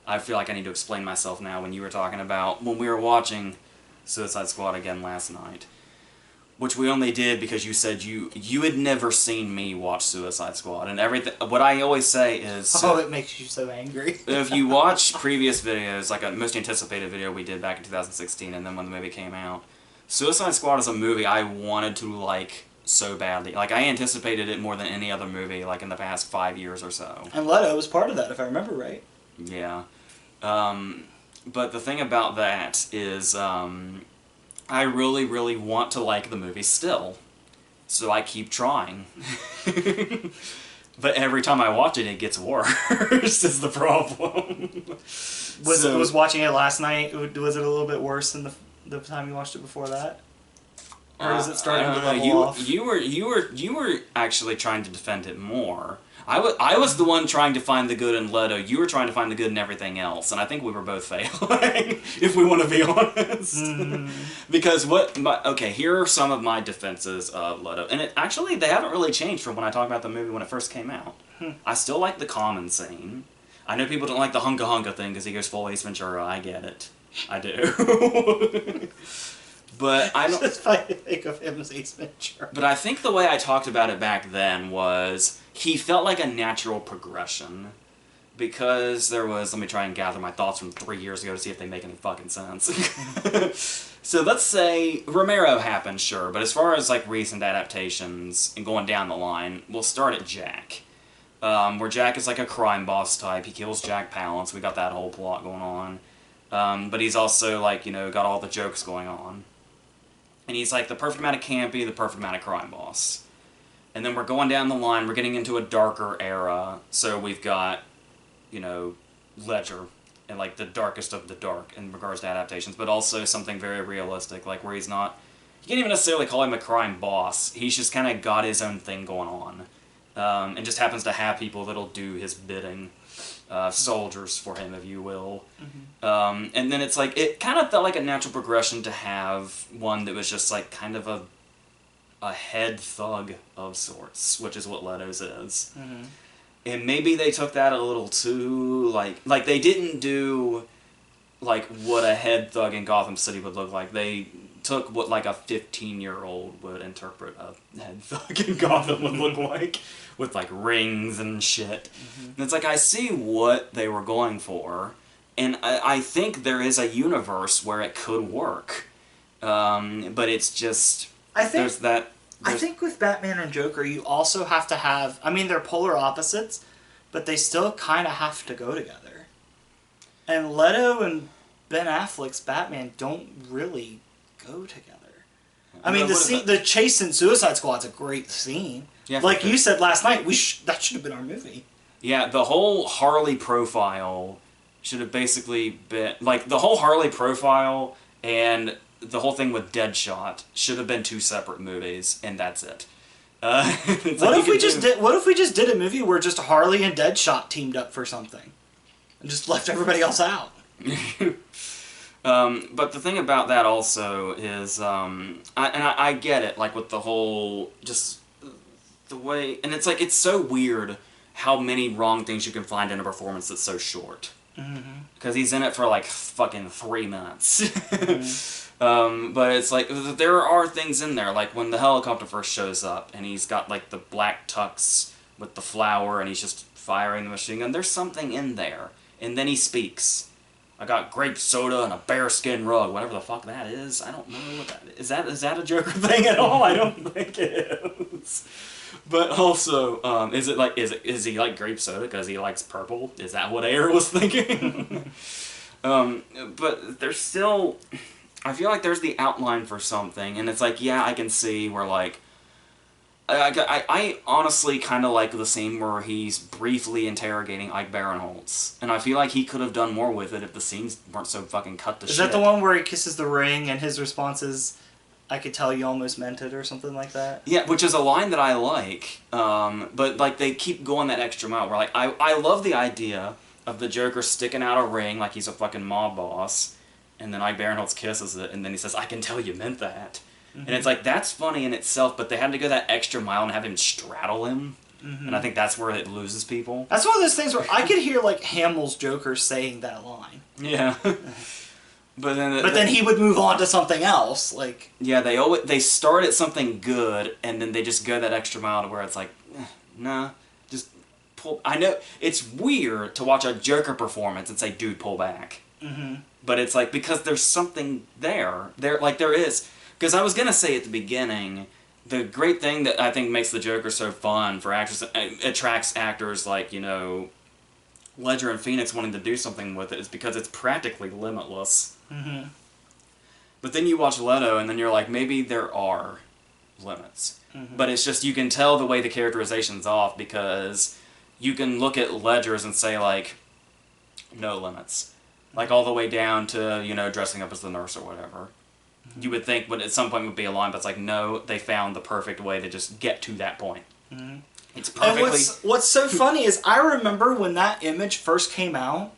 I feel like I need to explain myself now, when you were talking about when we were watching Suicide Squad again last night, which we only did because you said you had never seen me watch Suicide Squad, and everything. What I always say is, oh, it makes you so angry. If you watch previous videos, like a most anticipated video we did back in 2016, and then when the movie came out, Suicide Squad is a movie I wanted to like so badly. Like, I anticipated it more than any other movie, like, in the past 5 years or so. And Leto was part of that, if I remember right. Yeah. But the thing about that is, I really, really want to like the movie still. So I keep trying. But every time I watch it, it gets worse, is the problem. Was watching it last night, was it a little bit worse than the time you watched it before that? Or is it starting to level off? You were actually trying to defend it more. I was the one trying to find the good in Leto. You were trying to find the good in everything else, and I think we were both failing, if we want to be honest. Because here are some of my defenses of Leto, and they haven't really changed from when I talked about the movie when it first came out. I still like the Common scene. I know people don't like the hunka hunka thing because he goes full Ace Ventura. I get it. I do. But I don't. Just trying to think of him as Ace Ventura. But I think the way I talked about it back then was he felt like a natural progression, because there was. Let me try and gather my thoughts from 3 years ago to see if they make any fucking sense. So let's say Romero happened, sure, but as far as like recent adaptations and going down the line, we'll start at Jack, where Jack is like a crime boss type. He kills Jack Palance. We got that whole plot going on, but he's also like got all the jokes going on. And he's like the perfect amount of campy, the perfect amount of crime boss. And then we're going down the line, we're getting into a darker era. So we've got, you know, Ledger, and like the darkest of the dark in regards to adaptations, but also something very realistic, like where he's not, you can't even necessarily call him a crime boss. He's just kind of got his own thing going on. And just happens to have people that'll do his bidding. Soldiers for him, if you will. Mm-hmm. And then it's like, it kind of felt like a natural progression to have one that was just like kind of a head thug of sorts, which is what Leto's is. Mm-hmm. And maybe they took that a little too, like they didn't do like what a head thug in Gotham City would look like. They took what like a 15-year-old would interpret a head thug in Gotham would look like, with like rings and shit. Mm-hmm. And it's like, I see what they were going for, and I think there is a universe where it could work. But it's just, I think there's with Batman and Joker, you also have to have, I mean, they're polar opposites, but they still kind of have to go together. And Leto and Ben Affleck's Batman don't really go together. I mean, the chase in Suicide Squad's a great scene. Yeah, like you said last night, that should have been our movie. Yeah, the whole Harley profile should have basically been, like, the whole Harley profile and the whole thing with Deadshot should have been 2 separate movies, and that's it. What if we just did a movie where just Harley and Deadshot teamed up for something, and just left everybody else out? But the thing about that also is, I get it, like with the whole, just the way, and it's like, it's so weird how many wrong things you can find in a performance that's so short. Because he's in it for like fucking 3 minutes. But it's like, there are things in there, like when the helicopter first shows up, and he's got like the black tux with the flower, and he's just firing the machine gun, there's something in there. And then he speaks. I got grape soda and a bearskin rug, whatever the fuck that is. I don't know what that is. Is that a Joker thing at all? I don't think it is. But also, is he like grape soda because he likes purple? Is that what Ayer was thinking? But there's still, I feel like there's the outline for something, and it's like, yeah, I can see where like, I honestly kind of like the scene where he's briefly interrogating Ike Barinholtz, and I feel like he could have done more with it if the scenes weren't so fucking cut to shit. Is that the one where he kisses the ring and his response is, "I could tell you almost meant it," or something like that? Yeah, which is a line that I like, but like they keep going that extra mile where like, I love the idea of the Joker sticking out a ring like he's a fucking mob boss, and then Ike Barinholtz kisses it, and then he says, "I can tell you meant that." And it's like, that's funny in itself, but they had to go that extra mile and have him straddle him. And I think that's where it loses people. That's one of those things where I could hear, like, Hamill's Joker saying that line. Yeah. But then he would move on to something else, like... Yeah, they start at something good, and then they just go that extra mile to where it's like, nah, just pull... I know, it's weird to watch a Joker performance and say, dude, pull back. But it's like, because there's something there is... Because I was going to say at the beginning, the great thing that I think makes the Joker so fun for actors, attracts actors like, you know, Ledger and Phoenix wanting to do something with it, is because it's practically limitless. But then you watch Leto, and then you're like, maybe there are limits. But it's just, you can tell the way the characterization's off, because you can look at Ledger's and say, like, no limits. Like, all the way down to, you know, dressing up as the nurse or whatever. You would think, but at some point would be a line, but it's like, no, they found the perfect way to just get to that point. It's perfectly... And what's so funny is, I remember when that image first came out,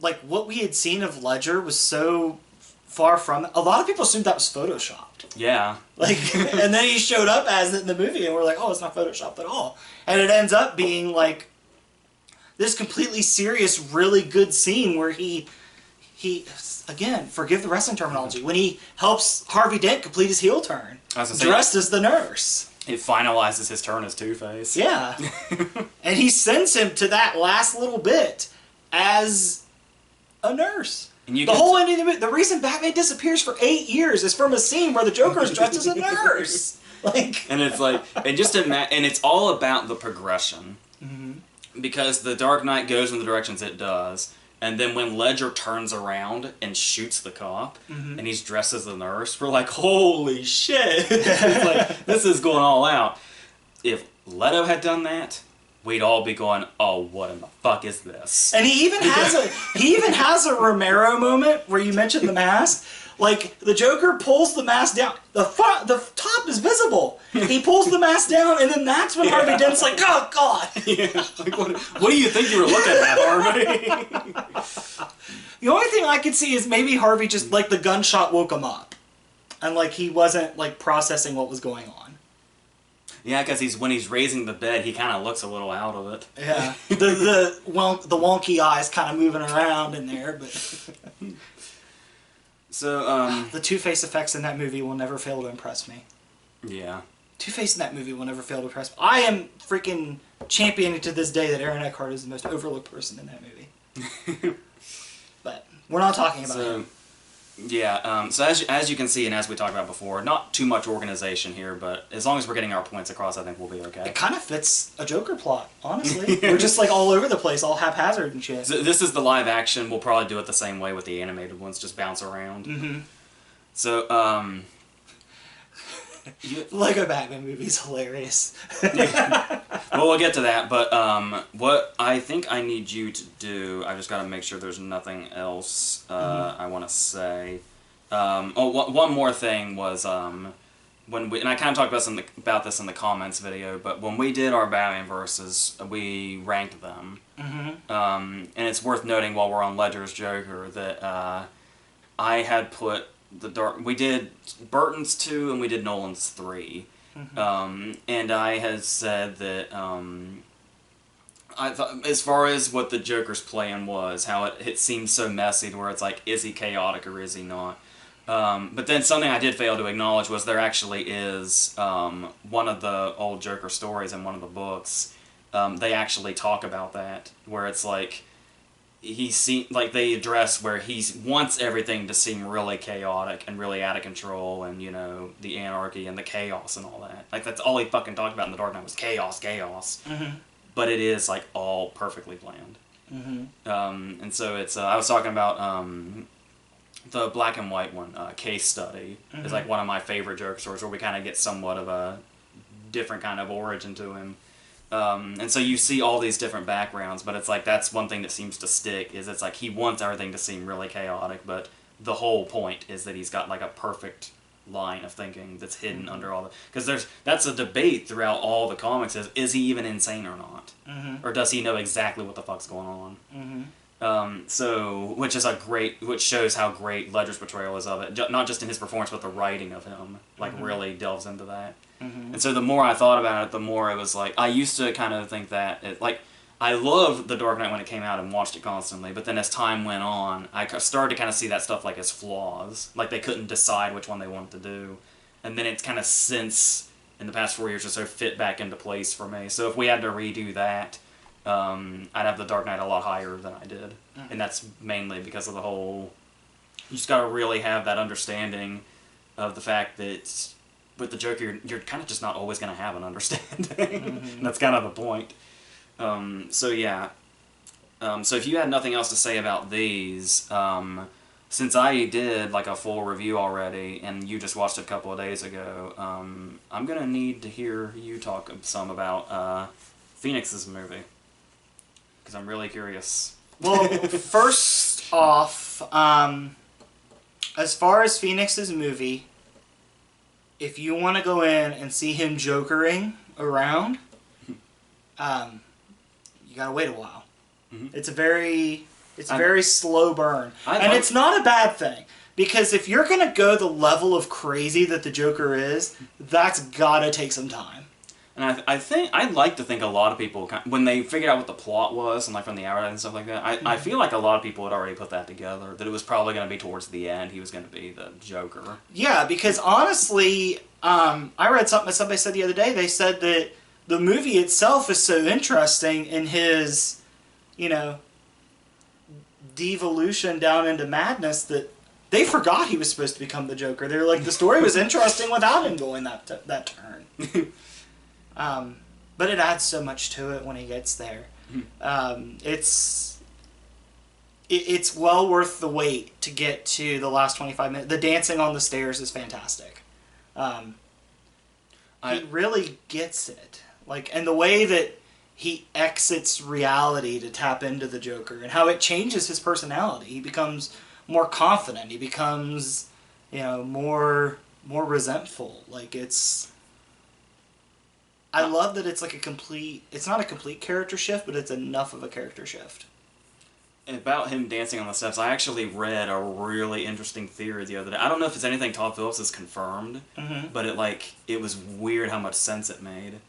like, what we had seen of Ledger was so far from it. A lot of people assumed that was Photoshopped. Yeah. Like, and then he showed up as it in the movie, and we're like, oh, it's not Photoshopped at all. And it ends up being, like, this completely serious, really good scene where he again, forgive the wrestling terminology, when he helps Harvey Dent complete his heel turn, dressed as the nurse. It finalizes his turn as Two-Face. Yeah. And he sends him to that last little bit as a nurse. And the whole ending of it, the reason Batman disappears for 8 years is from a scene where the Joker is dressed as a nurse. Like, and it's like, and just and it's all about the progression. Because the Dark Knight goes in the directions it does. And then when Ledger turns around and shoots the cop, and he's dressed as the nurse, we're like, holy shit! It's like, this is going all out. If Leto had done that, we'd all be going, oh, what in the fuck is this? And he even has a Romero moment where you mentioned the mask. Like, the Joker pulls the mask down. The top is visible. He pulls the mask down, and then that's when Harvey Dent's like, oh, God! Yeah. Like, what do you think you were looking at, Harvey? The only thing I could see is maybe Harvey just, like, the gunshot woke him up. And, like, he wasn't, like, processing what was going on. Yeah, because when he's raising the bed, he kind of looks a little out of it. Yeah. The wonky eyes kind of moving around in there, but... So, the Two-Face effects in that movie will never fail to impress me. Yeah. Two-Face in that movie will never fail to impress me. I am freaking championing to this day that Aaron Eckhart is the most overlooked person in that movie. But we're not talking about him. Yeah, so as you can see, and as we talked about before, not too much organization here, but as long as we're getting our points across, I think we'll be okay. It kind of fits a Joker plot, honestly. We're just like all over the place, all haphazard and shit. So this is the live action. We'll probably do it the same way with the animated ones, just bounce around. Mm-hmm. So, Lego Batman movie's hilarious. Well, we'll get to that, but what I think I need you to do, I just got to make sure there's nothing else I want to say. One more thing was when we, and I kind of talked about this in the comments video, but when we did our Batman verses, we ranked them. Mm-hmm. And it's worth noting while we're on Ledger's Joker that I had put we did Burton's 2 and we did Nolan's 3. Mm-hmm. And I had said that I thought, as far as what the Joker's plan was, how it seemed so messy to where it's like, is he chaotic or is he not? But then something I did fail to acknowledge was there actually is one of the old Joker stories in one of the books. They actually talk about that, where it's like they address where he wants everything to seem really chaotic and really out of control, and the anarchy and the chaos and all that. Like, that's all he fucking talked about in The Dark Knight was chaos. Mm-hmm. But it is like all perfectly planned. Mm-hmm. And so it's I was talking about the black and white one, Case Study, is like one of my favorite Joker stories where we kind of get somewhat of a different kind of origin to him. And so you see all these different backgrounds, but it's like that's one thing that seems to stick, is it's like he wants everything to seem really chaotic, but the whole point is that he's got like a perfect line of thinking that's hidden under all the... Because that's a debate throughout all the comics, is he even insane or not? Mm-hmm. Or does he know exactly what the fuck's going on? Mm-hmm. Which shows how great Ledger's portrayal is of it, not just in his performance, but the writing of him, like, really delves into that. And so the more I thought about it, the more it was like, I used to kind of think that, I loved The Dark Knight when it came out and watched it constantly, but then as time went on, I started to kind of see that stuff like as flaws, like they couldn't decide which one they wanted to do, and then it's kind of since, in the past 4 years or so, fit back into place for me. So if we had to redo that, I'd have The Dark Knight a lot higher than I did, and that's mainly because of the whole, you just gotta really have that understanding of the fact that with the Joker, you're kind of just not always going to have an understanding. And that's kind of the point. So yeah. So if you had nothing else to say about these, since I did like a full review already, and you just watched it a couple of days ago, I'm going to need to hear you talk some about Phoenix's movie. Because I'm really curious. Well, first off, as far as Phoenix's movie, if you want to go in and see him jokering around, you gotta wait a while. It's a very slow burn, and it's not a bad thing, because if you're gonna go the level of crazy that the Joker is, that's gotta take some time. And I'd like to think a lot of people, when they figured out what the plot was, and like from the advertising and stuff like that, I feel like a lot of people had already put that together, that it was probably going to be towards the end, he was going to be the Joker. Yeah, because honestly, I read something that somebody said the other day, they said that the movie itself is so interesting in his, devolution down into madness that they forgot he was supposed to become the Joker. They were like, the story was interesting without him going that turn. But it adds so much to it when he gets there. it's well worth the wait to get to the last 25 minutes. The dancing on the stairs is fantastic. He really gets it. Like, and the way that he exits reality to tap into the Joker and how it changes his personality. He becomes more confident. He becomes, more resentful. Like, I love that it's like it's not a complete character shift, but it's enough of a character shift. About him dancing on the steps, I actually read a really interesting theory the other day. I don't know if it's anything Todd Phillips has confirmed, but it was weird how much sense it made.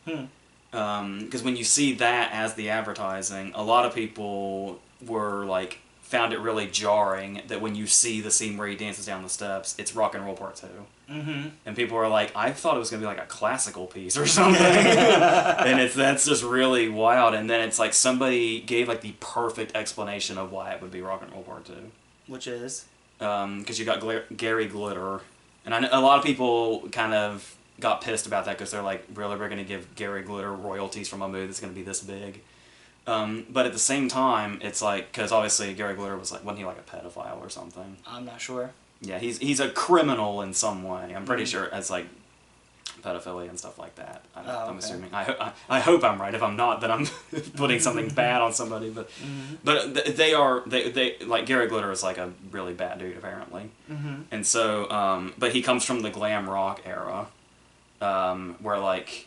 Because when you see that as the advertising, a lot of people were like, found it really jarring that when you see the scene where he dances down the steps, it's Rock and Roll Part 2. And people were like, I thought it was going to be like a classical piece or something. And that's just really wild. And then it's like somebody gave like the perfect explanation of why it would be Rock and Roll Part 2. Which is? Because you got Gary Glitter. And I know a lot of people kind of got pissed about that because they're like, really, we're going to give Gary Glitter royalties from a movie that's going to be this big. But at the same time, it's like, because obviously Gary Glitter wasn't he like a pedophile or something? I'm not sure. Yeah, he's a criminal in some way. I'm pretty sure it's like pedophilia and stuff like that. I'm assuming. I hope I'm right. If I'm not, then I'm putting something bad on somebody. But they like Gary Glitter is like a really bad dude apparently. And so but he comes from the glam rock era, where like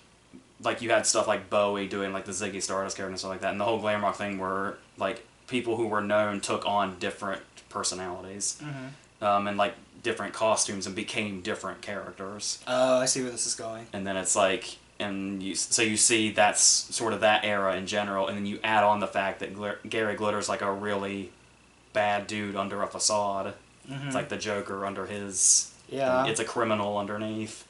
you had stuff like Bowie doing like the Ziggy Stardust character and stuff like that, and the whole glam rock thing where like people who were known took on different personalities. And like different costumes and became different characters. Oh, I see where this is going. And then it's like, you see that's sort of that era in general, and then you add on the fact that Gary Glitter's like a really bad dude under a facade. It's like the Joker under his. Yeah. It's a criminal underneath.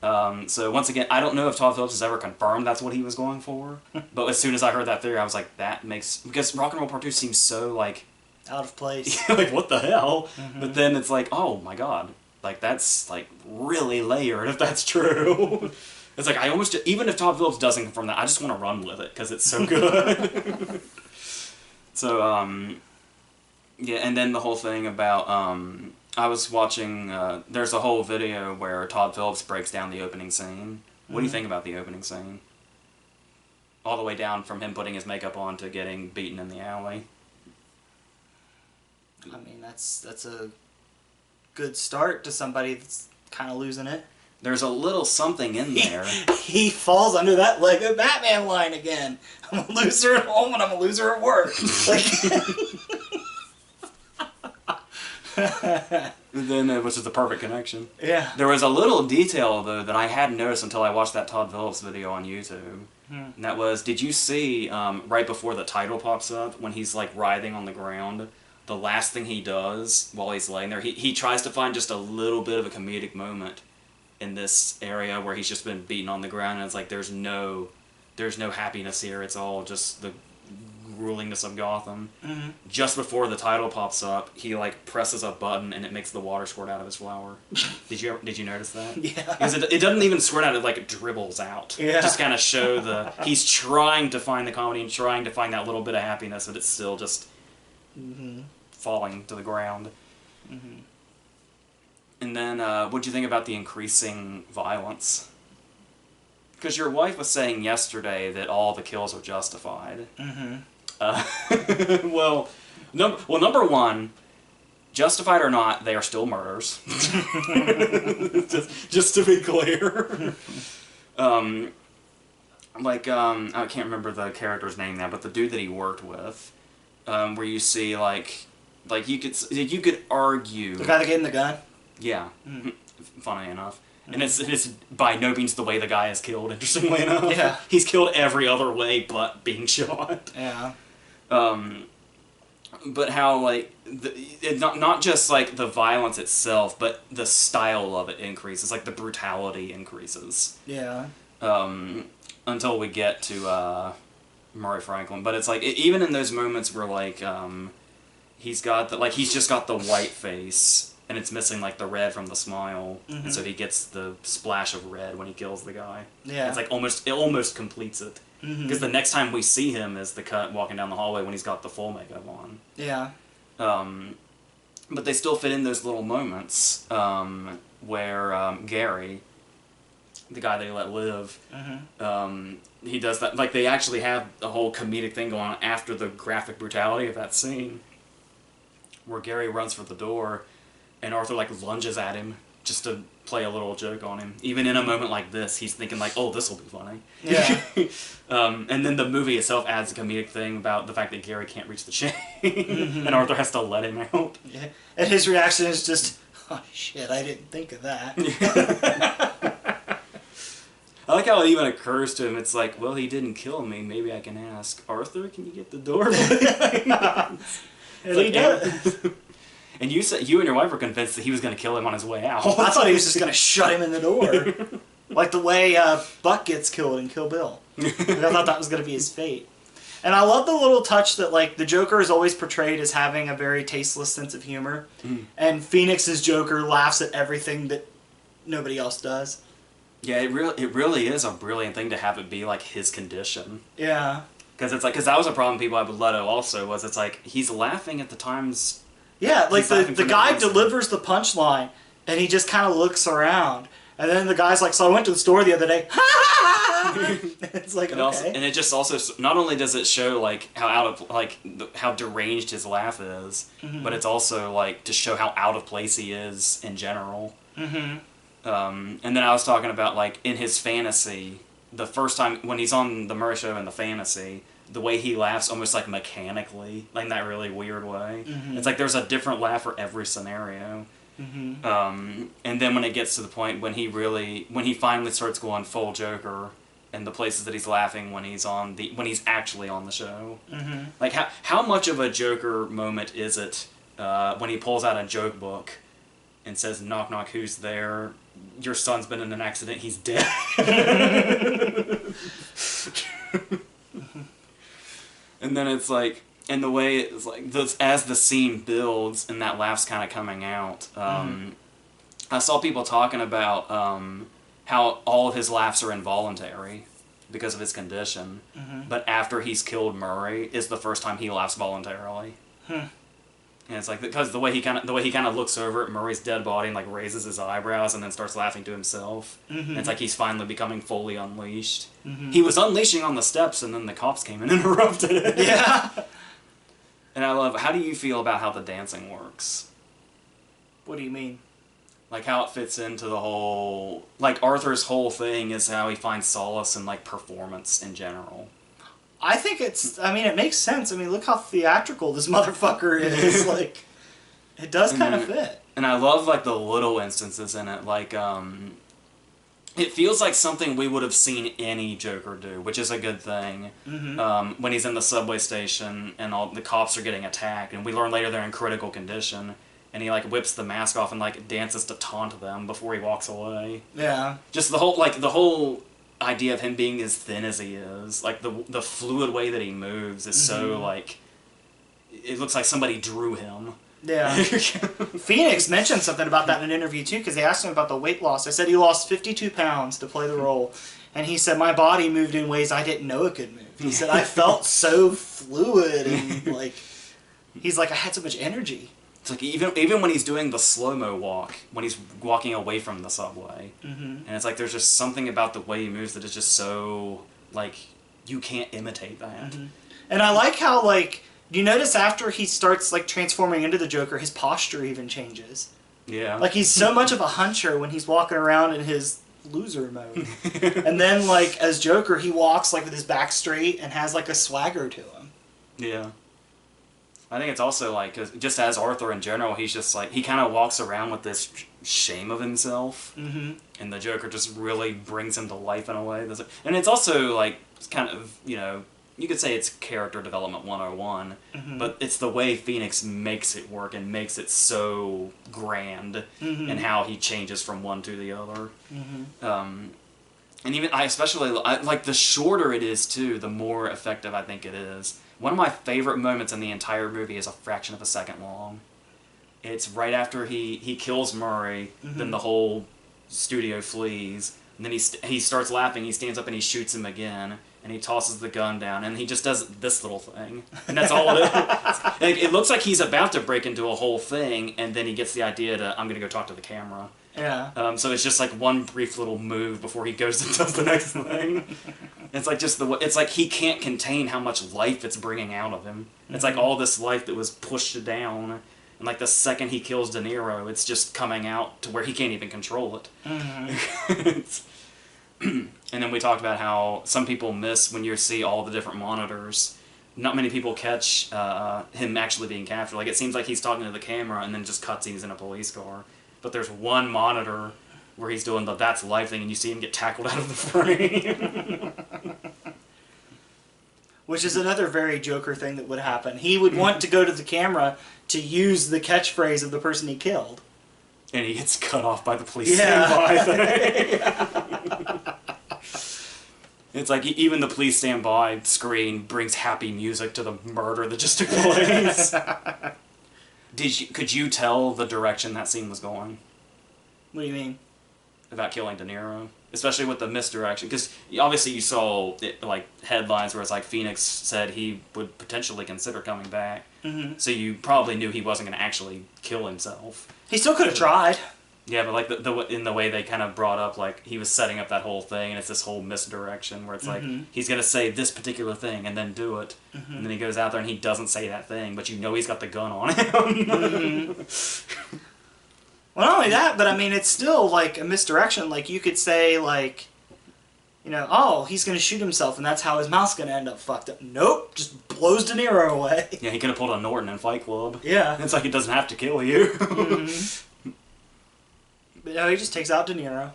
So once again, I don't know if Todd Phillips has ever confirmed that's what he was going for, but as soon as I heard that theory, I was like, because Rock and Roll Part 2 seems so like out of place. like, what the hell? But then it's like, oh my god, like that's like really layered if that's true. It's like, I almost, even if Todd Phillips doesn't confirm that, I just want to run with it because it's so good. So yeah, and then the whole thing about I was watching there's a whole video where Todd Phillips breaks down the opening scene. What do you think about the opening scene? All the way down from him putting his makeup on to getting beaten in the alley. I mean, that's a good start to somebody that's kind of losing it. There's a little something in there. He falls under that Lego Batman line again. I'm a loser at home and I'm a loser at work. And then, which is the perfect connection. Yeah. There was a little detail, though, that I hadn't noticed until I watched that Todd Phillips video on YouTube. And that was, did you see, right before the title pops up, when he's, like, writhing on the ground, the last thing he does while he's laying there, he tries to find just a little bit of a comedic moment in this area where he's just been beaten on the ground, and it's like, there's no happiness here, it's all just the gruelingness of Gotham. Just before the title pops up, he like presses a button and it makes the water squirt out of his flower. Did you notice that? Yeah. Because it doesn't even squirt out; it like dribbles out. Yeah. Just kind of show he's trying to find the comedy and trying to find that little bit of happiness, but it's still just falling to the ground. And then, what do you think about the increasing violence? Because your wife was saying yesterday that all the kills are justified. Well, number one, justified or not, they are still murders. just to be clear. I can't remember the character's name now, but the dude that he worked with, where you see like you could argue the guy that gave him the gun. Yeah, funny enough. And it's by no means the way the guy is killed, interestingly enough. Yeah. He's killed every other way but being shot. Yeah. But how, like, not just, like, the violence itself, but the style of it increases. Like, the brutality increases. Yeah. Until we get to Murray Franklin. But it's like, even in those moments where, like, he's just got the white face, and it's missing, like, the red from the smile, and so he gets the splash of red when he kills the guy. Yeah. It's like, it almost completes it. Because the next time we see him is the cut walking down the hallway when he's got the full makeup on. Yeah. But they still fit in those little moments where Gary, the guy they let live, he does that. Like, they actually have a whole comedic thing going on after the graphic brutality of that scene, where Gary runs for the door, and Arthur, like, lunges at him just to play a little joke on him. Even in a moment like this, he's thinking, like, oh, this will be funny. Yeah. And then the movie itself adds a comedic thing about the fact that Gary can't reach the chain, and Arthur has to let him out. Yeah. And his reaction is just, oh, shit, I didn't think of that. I like how it even occurs to him. It's like, well, he didn't kill me. Maybe I can ask Arthur. Can you get the door? And he does. And you said you and your wife were convinced that he was going to kill him on his way out. I thought he was just going to shut him in the door. Like the way Buck gets killed in Kill Bill. I thought that was going to be his fate. And I love the little touch that, like, the Joker is always portrayed as having a very tasteless sense of humor. And Phoenix's Joker laughs at everything that nobody else does. Yeah, it really is a brilliant thing to have it be, like, his condition. Yeah. Because it's like, because that was a problem people had with Leto also, was it's like, he's laughing at the times. Yeah, like the guy reason. delivers the punchline, and he just kind of looks around. And then the guy's like, so I went to the store the other day. It's like, and okay. Also, and it just also, not only does it show, like, how out of, like, how deranged his laugh is, but it's also, like, to show how out of place he is in general. And then I was talking about, like, in his fantasy, the first time, when he's on the Murray Show in the fantasy, the way he laughs almost, like, mechanically, like, in that really weird way. It's like there's a different laugh for every scenario. And then when it gets to the point when he finally starts going full Joker, and the places that he's laughing when he's actually on the show. Like, how much of a Joker moment is it when he pulls out a joke book and says, knock knock, who's there? Your son's been in an accident, he's dead. And then it's like, and the way it's like, as the scene builds and that laugh's kind of coming out, I saw people talking about how all of his laughs are involuntary because of his condition, but after he's killed Murray is the first time he laughs voluntarily. And it's like, because the way he kind of looks over at Murray's dead body and, like, raises his eyebrows and then starts laughing to himself. And it's like he's finally becoming fully unleashed. He was unleashing on the steps, and then the cops came and interrupted it. Yeah. And I love, how do you feel about how the dancing works? What do you mean? Like, how it fits into the whole, like, Arthur's whole thing is how he finds solace in, like, performance in general. I think it makes sense. I mean, look how theatrical this motherfucker is. Like, it does kind of fit. And I love, like, the little instances in it. Like, it feels like something we would have seen any Joker do, which is a good thing. When he's in the subway station and all the cops are getting attacked, and we learn later they're in critical condition, and he, like, whips the mask off and, like, dances to taunt them before he walks away. Yeah. Just the whole idea of him being as thin as he is, like, the fluid way that he moves is so, like, it looks like somebody drew him. Yeah. Phoenix mentioned something about that in an interview too, because they asked him about the weight loss. I said he lost 52 pounds to play the role, and he said, my body moved in ways I didn't know it could move. He said, I felt so fluid, and, like, he's like, I had so much energy. It's like, even when he's doing the slow-mo walk, when he's walking away from the subway, and it's like, there's just something about the way he moves that is just so, like, you can't imitate that. And I like how, like, you notice after he starts, like, transforming into the Joker, his posture even changes. Yeah. Like, he's so much of a huncher when he's walking around in his loser mode. And then, like, as Joker, he walks, like, with his back straight and has, like, a swagger to him. Yeah. I think it's also, like, 'cause just as Arthur in general, he's just, like, he kind of walks around with this shame of himself. And the Joker just really brings him to life in a way. And it's also, like, kind of, you know, you could say it's character development 101, but it's the way Phoenix makes it work and makes it so grand, and how he changes from one to the other. And even, I especially, like, the shorter it is, too, the more effective I think it is. One of my favorite moments in the entire movie is a fraction of a second long. It's right after he kills Murray, then the whole studio flees, and then he starts laughing, he stands up and he shoots him again, and he tosses the gun down, and he just does this little thing, and that's all it is. Like, it looks like he's about to break into a whole thing, and then he gets the idea to, I'm gonna go talk to the camera. Yeah. So it's just like one brief little move before he goes and does the next thing. It's like it's like he can't contain how much life it's bringing out of him. It's like all this life that was pushed down, and like the second he kills De Niro, it's just coming out to where he can't even control it. And then we talked about how some people miss when you see all the different monitors. Not many people catch him actually being captured. Like, it seems like he's talking to the camera and then just cuts he's in a police car. But there's one monitor where he's doing the "that's life" thing, and you see him get tackled out of the frame. Which is another very Joker thing that would happen. He would want to go to the camera to use the catchphrase of the person he killed. And he gets cut off by the police standby thing. It's like even the police standby screen brings happy music to the murder that just took place. Could you tell the direction that scene was going? What do you mean? About killing De Niro? Especially with the misdirection. Because obviously you saw like headlines where it's like Phoenix said he would potentially consider coming back. So you probably knew he wasn't going to actually kill himself. He still could have tried. Yeah, but like in the way they kind of brought up, like, he was setting up that whole thing, and it's this whole misdirection where it's like, he's going to say this particular thing and then do it, and then he goes out there and he doesn't say that thing, but you know he's got the gun on him. Well, not only that, but I mean, it's still like a misdirection. Like, you could say, like, you know, oh, he's going to shoot himself, and that's how his mouth's going to end up fucked up. Nope, just blows De Niro away. Yeah, he could have pulled a Norton in Fight Club. Yeah. It's like, it doesn't have to kill you. But no, he just takes out De Niro.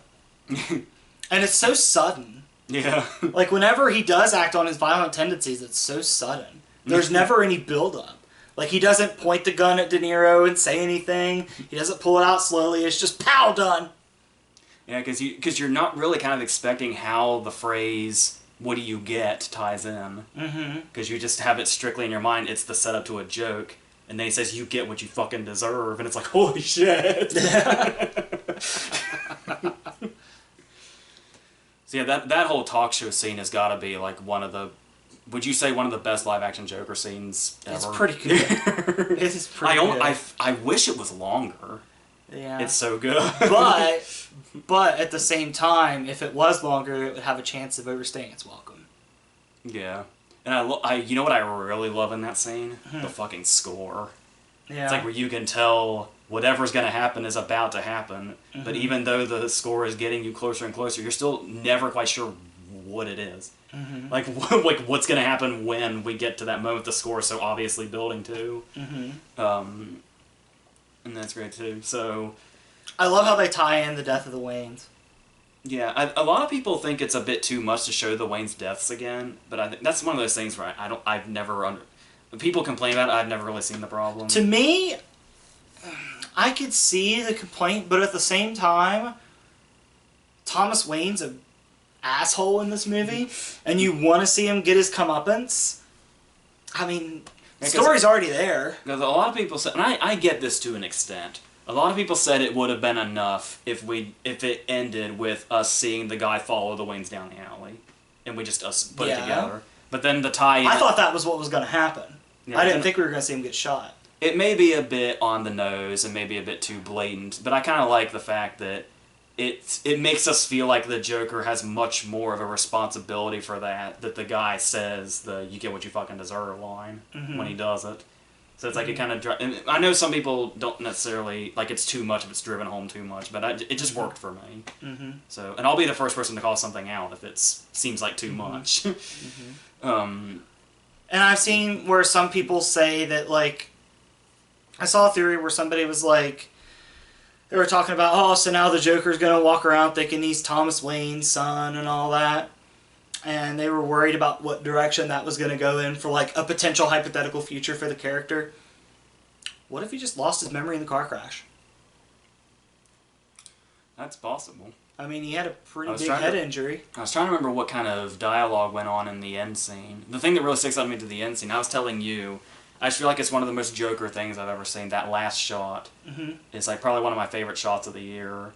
And it's so sudden. Yeah. Like, whenever he does act on his violent tendencies, it's so sudden. There's never any build-up. Like, he doesn't point the gun at De Niro and say anything. He doesn't pull it out slowly. It's just, pow, done. Yeah, because you're not really kind of expecting how the phrase, "what do you get?" ties in. Because you just have it strictly in your mind, it's the setup to a joke. And then he says, "You get what you fucking deserve." And it's like, holy shit. So yeah, that whole talk show scene has got to be like one of the... Would you say one of the best live-action Joker scenes ever? It's pretty good. It is pretty good. I wish it was longer. Yeah. It's so good. But at the same time, if it was longer, it would have a chance of overstaying its welcome. Yeah. And you know what I really love in that scene? The fucking score. Yeah. It's like where you can tell whatever's going to happen is about to happen, but even though the score is getting you closer and closer, you're still never quite sure what it is. Like what's going to happen when we get to that moment the score is so obviously building to. And that's great too. So I love how they tie in the death of the Waynes. Yeah, a lot of people think it's a bit too much to show the Wayne's deaths again, but I think that's one of those things where I've never people complain about it, I've never really seen the problem. To me, I could see the complaint, but at the same time, Thomas Wayne's an asshole in this movie, and you want to see him get his comeuppance. I mean, the story's already there. Because a lot of people say, and I get this to an extent. A lot of people said it would have been enough if it ended with us seeing the guy follow the Waynes down the alley, and we just put it together. But then the tie-in... I thought that was what was going to happen. Yeah, I didn't think we were going to see him get shot. It may be a bit on the nose and maybe a bit too blatant, but I kind of like the fact that it makes us feel like the Joker has much more of a responsibility for that the guy says the "you get what you fucking deserve" line when he does it. So it's like it kind of... I know some people don't necessarily... Like, it's too much if it's driven home too much, but it just worked for me. So, and I'll be the first person to call something out if it seems like too much. And I've seen where some people say that, like... I saw a theory where somebody was like... They were talking about, oh, so now the Joker's going to walk around thinking he's Thomas Wayne's son and all that. And they were worried about what direction that was going to go in for, like, a potential hypothetical future for the character. What if he just lost his memory in the car crash? That's possible. I mean, he had a pretty big head injury. I was trying to remember what kind of dialogue went on in the end scene. The thing that really sticks out to me to the end scene, I was telling you, I just feel like it's one of the most Joker things I've ever seen. That last shot is like probably one of my favorite shots of the year,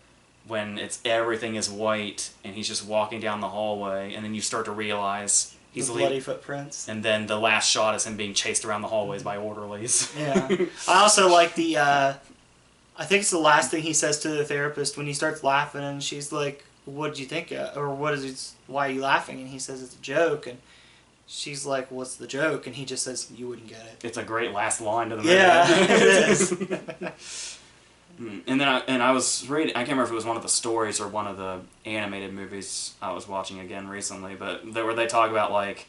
when everything is white and he's just walking down the hallway, and then you start to realize He's the bloody footprints. And then the last shot is him being chased around the hallways by orderlies. Yeah. I also like the, I think it's the last thing he says to the therapist when he starts laughing, and she's like, what did you think? Or why are you laughing? And he says it's a joke, and she's like, what's the joke? And he just says, you wouldn't get it. It's a great last line to the movie. Yeah, it is. And then I was reading, I can't remember if it was one of the stories or one of the animated movies I was watching again recently, but where they talk about, like,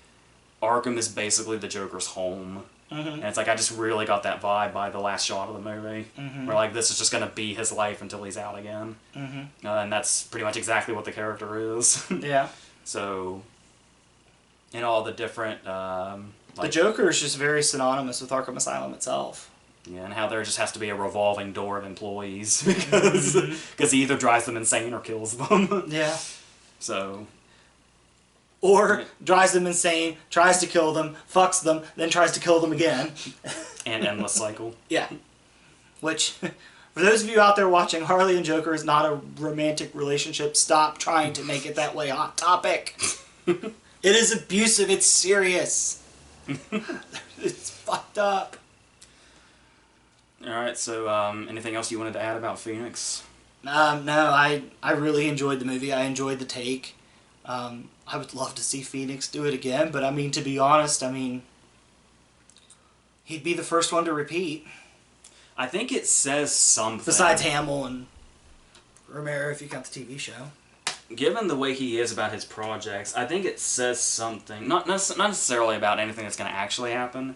Arkham is basically the Joker's home. Mm-hmm. And it's like, I just really got that vibe by the last shot of the movie. Mm-hmm. Where, like, this is just going to be his life until he's out again. Mm-hmm. And that's pretty much exactly what the character is. Yeah. So, in all the different... the Joker is just very synonymous with Arkham Asylum itself. Yeah, and how there just has to be a revolving door of employees because he either drives them insane or kills them. Yeah. So. Or drives them insane, tries to kill them, fucks them, then tries to kill them again. An endless cycle. Yeah. Which, for those of you out there watching, Harley and Joker is not a romantic relationship. Stop trying to make it that way hot topic. It is abusive. It's serious. It's fucked up. Alright, so anything else you wanted to add about Phoenix? No, I really enjoyed the movie. I enjoyed the take. I would love to see Phoenix do it again, but I mean, to be honest, he'd be the first one to repeat. I think it says something. Besides Hamill and Romero, if you count the TV show. Given the way he is about his projects, I think it says something. Not necessarily about anything that's going to actually happen,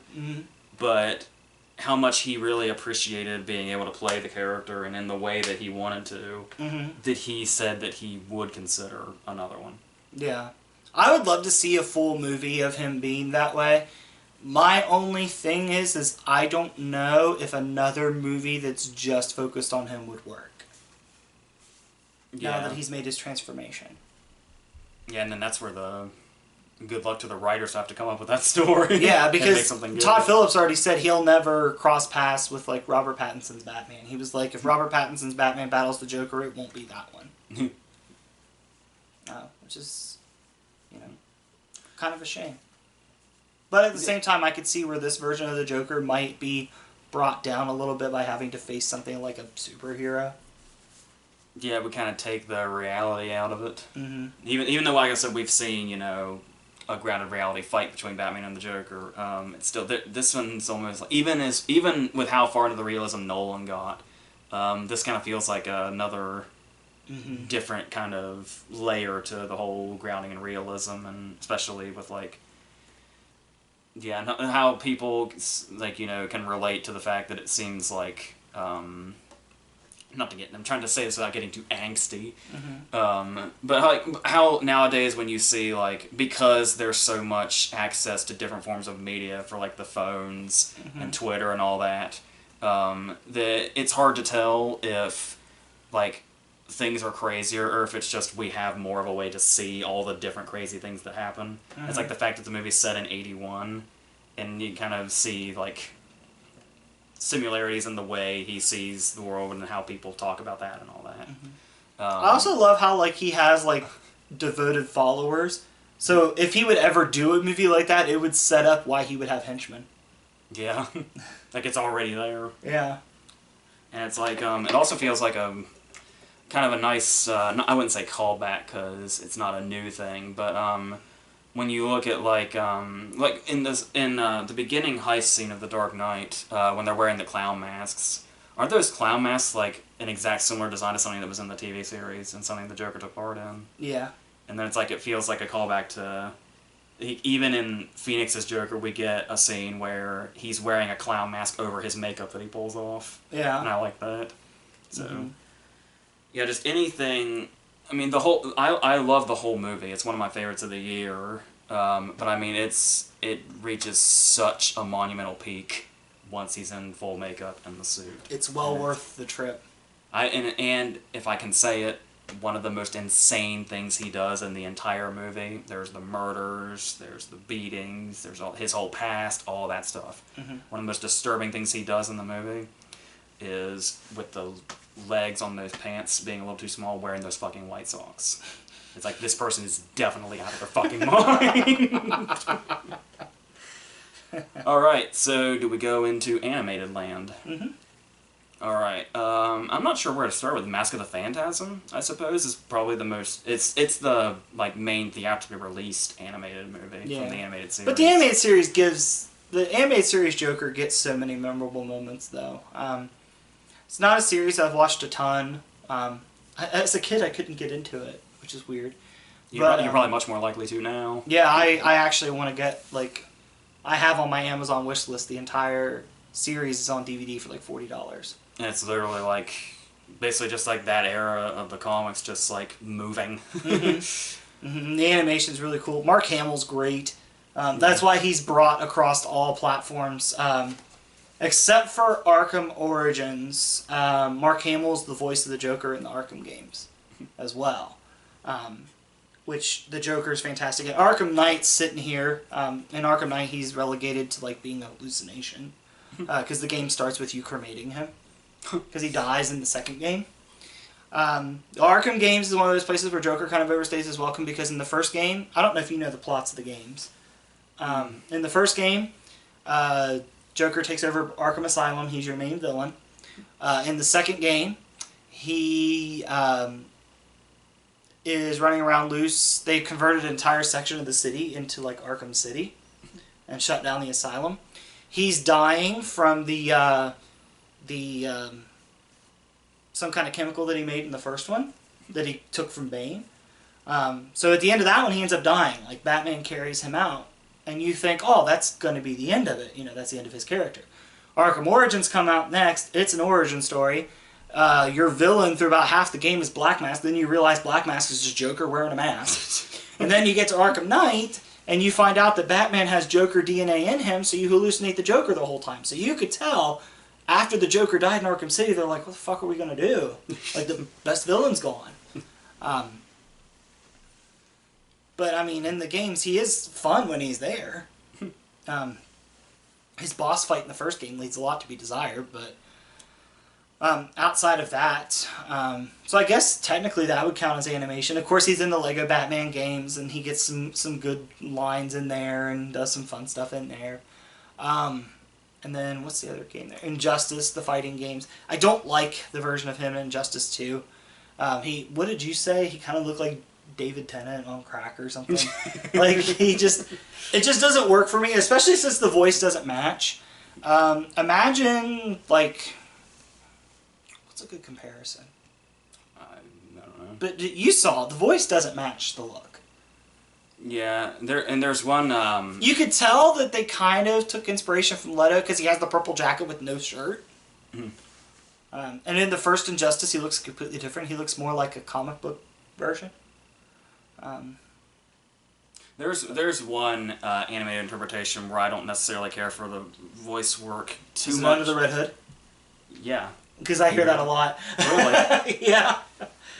but how much he really appreciated being able to play the character and in the way that he wanted to, that he said that he would consider another one. Yeah. I would love to see a full movie of him being that way. My only thing is I don't know if another movie that's just focused on him would work. Yeah. Now that he's made his transformation. Yeah, and then that's where the good luck to the writers have to come up with that story. Yeah, because Todd Phillips already said he'll never cross paths with, like, Robert Pattinson's Batman. He was like, if Robert Pattinson's Batman battles the Joker, it won't be that one. Which is, kind of a shame. But at the same time, I could see where this version of the Joker might be brought down a little bit by having to face something like a superhero. Yeah, we kind of take the reality out of it. Mm-hmm. Even though, like I said, we've seen, a grounded reality fight between Batman and the Joker, it's still this one's almost like, even with how far into the realism Nolan got, this kind of feels like another different kind of layer to the whole grounding in realism, and especially with how people can relate to the fact that it seems like. I'm trying to say this without getting too angsty, but how nowadays when you see, because there's so much access to different forms of media for, the phones and Twitter and all that, that it's hard to tell if, things are crazier or if it's just we have more of a way to see all the different crazy things that happen. It's like the fact that the movie's set in 1981, and you kind of see, similarities in the way he sees the world and how people talk about that and all that. I also love how he has devoted followers. So if he would ever do a movie like that, it would set up why he would have henchmen. Yeah, it's already there. Yeah, and it's it also feels like a kind of a nice. I wouldn't say callback because it's not a new thing, but when you look at in the beginning heist scene of The Dark Knight, when they're wearing the clown masks, aren't those clown masks an exact similar design to something that was in the TV series and something the Joker took part in? Yeah. And then it's it feels like a callback to, even in Phoenix's Joker, we get a scene where he's wearing a clown mask over his makeup that he pulls off. Yeah. And I like that. So, yeah, just anything. I mean, I love the whole movie. It's one of my favorites of the year. But I mean, it reaches such a monumental peak once he's in full makeup and the suit. It's well worth the trip. And if I can say it, one of the most insane things he does in the entire movie. There's the murders, there's the beatings, there's his whole past, all that stuff. One of the most disturbing things he does in the movie is with the legs on those pants being a little too small, wearing those fucking white socks. It's like, this person is definitely out of their fucking mind. Alright, so do we go into animated land? Mm-hmm. Alright, I'm not sure where to start with. Mask of the Phantasm, I suppose, is probably the most... It's the, like, main theatrically released animated movie from the animated series. But the animated series gives... The animated series Joker gets so many memorable moments, though. It's not a series I've watched a ton. As a kid, I couldn't get into it, which is weird. You're probably much more likely to now. Yeah, I actually want to get, like... I have on my Amazon wish list the entire series is on DVD for like $40. And it's literally like, basically just like that era of the comics, just like moving. Mm-hmm. Mm-hmm. The animation's really cool. Mark Hamill's great. That's why he's brought across all platforms. Except for Arkham Origins, Mark Hamill's the voice of the Joker in the Arkham games as well. Which the Joker's fantastic. And Arkham Knight's sitting here. In Arkham Knight, he's relegated to like being a hallucination. Because the game starts with you cremating him. Because he dies in the second game. The Arkham games is one of those places where Joker kind of overstays his welcome, because in the first game, I don't know if you know the plots of the games. In the first game, Joker takes over Arkham Asylum. He's your main villain. In the second game, he is running around loose. They converted an entire section of the city into like Arkham City and shut down the asylum. He's dying from some kind of chemical that he made in the first one that he took from Bane. So at the end of that one, he ends up dying. Like, Batman carries him out. And you think, oh, that's going to be the end of it. You know, that's the end of his character. Arkham Origins come out next. It's an origin story. Your villain through about half the game is Black Mask. Then you realize Black Mask is just Joker wearing a mask. And then you get to Arkham Knight, and you find out that Batman has Joker DNA in him, so you hallucinate the Joker the whole time. So you could tell, after the Joker died in Arkham City, they're like, what the fuck are we going to do? Like, the best villain's gone. But, I mean, in the games, he is fun when he's there. His boss fight in the first game leaves a lot to be desired, but outside of that, so I guess technically that would count as animation. Of course, he's in the Lego Batman games, and he gets some good lines in there and does some fun stuff in there. And then, what's the other game there? Injustice, the fighting games. I don't like the version of him in Injustice 2. What did you say? He kind of looked like David Tennant on crack or something. Like, it just doesn't work for me, especially since the voice doesn't match. Imagine, like, what's a good comparison? I don't know. But you saw, the voice doesn't match the look. Yeah, there's one... You could tell that they kind of took inspiration from Leto, because he has the purple jacket with no shirt. Mm-hmm. And in the first Injustice, he looks completely different. He looks more like a comic book version. There's one animated interpretation where I don't necessarily care for the voice work too Is it much. Under the Red Hood? Yeah. Because I hear that a lot. Really? Yeah.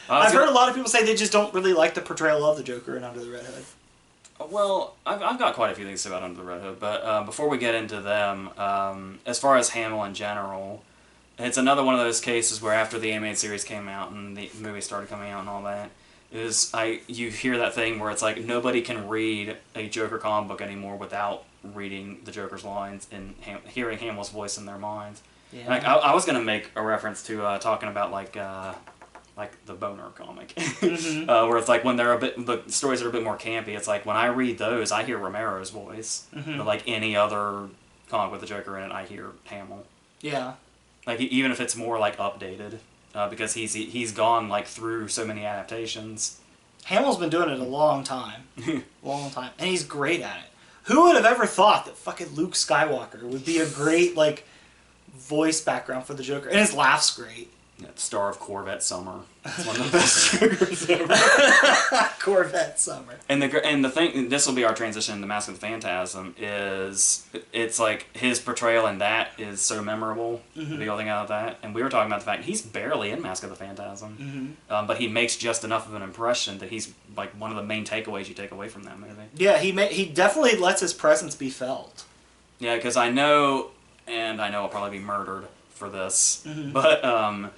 I've heard a lot of people say they just don't really like the portrayal of the Joker in Under the Red Hood. Well, I've got quite a few things to say about Under the Red Hood, but before we get into them, as far as Hamill in general, it's another one of those cases where after the animated series came out and the movie started coming out and all that, you hear that thing where it's like nobody can read a Joker comic book anymore without reading the Joker's lines and hearing Hamill's voice in their minds. Yeah. Like, I was gonna make a reference to talking about like the Boner comic, Mm-hmm. where it's like when the stories are a bit more campy. It's like when I read those, I hear Romero's voice, Mm-hmm. but like any other comic with the Joker in it, I hear Hamill. Yeah. Like even if it's more like updated. Because he's gone like through so many adaptations. Hamill's been doing it a long time. Long time. And he's great at it. Who would have ever thought that fucking Luke Skywalker would be a great, like, voice background for the Joker? And his laugh's great. Yeah, star of Corvette Summer. It's one of the best Jokers ever. Corvette Summer. And the thing, this will be our transition into Mask of the Phantasm, is it's like his portrayal in that is so memorable, Mm-hmm. the whole thing out of that. And we were talking about the fact he's barely in Mask of the Phantasm, Mm-hmm. but he makes just enough of an impression that he's like one of the main takeaways you take away from that movie. Yeah, he definitely lets his presence be felt. Yeah, because I know I'll probably be murdered for this, Mm-hmm. but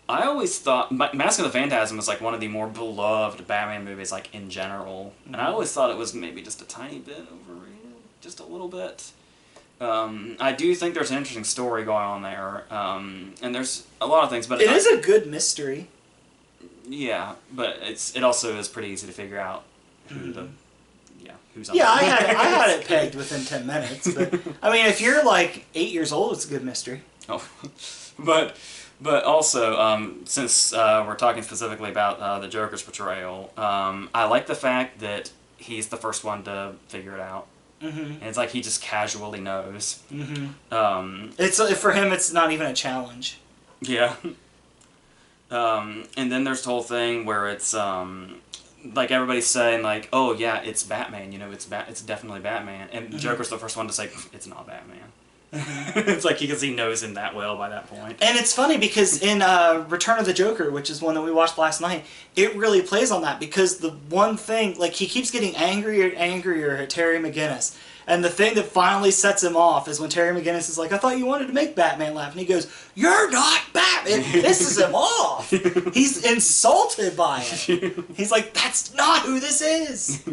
I always thought Mask of the Phantasm was like one of the more beloved Batman movies, like in general, and I always thought it was maybe just a tiny bit overrated, just a little bit. I do think there's an interesting story going on there, and there's a lot of things, but it is a good mystery. Yeah, but it also is pretty easy to figure out who who's on. Yeah, I had it pegged within 10 minutes, but I mean, if you're like 8 years old, it's a good mystery. Oh, but also since we're talking specifically about the Joker's portrayal, I like the fact that he's the first one to figure it out. Mm-hmm. And it's like he just casually knows. Mm-hmm. It's for him. It's not even a challenge. Yeah. And then there's the whole thing where it's like everybody's saying like, oh yeah, it's Batman. You know, it's definitely Batman. And Joker's the first one to say it's not Batman. It's like because he knows him that well by that point. And it's funny because in Return of the Joker, which is one that we watched last night, it really plays on that because the one thing, like he keeps getting angrier and angrier at Terry McGinnis. And the thing that finally sets him off is when Terry McGinnis is like, I thought you wanted to make Batman laugh. And he goes, you're not Batman. It pisses him off. He's insulted by it. He's like, that's not who this is.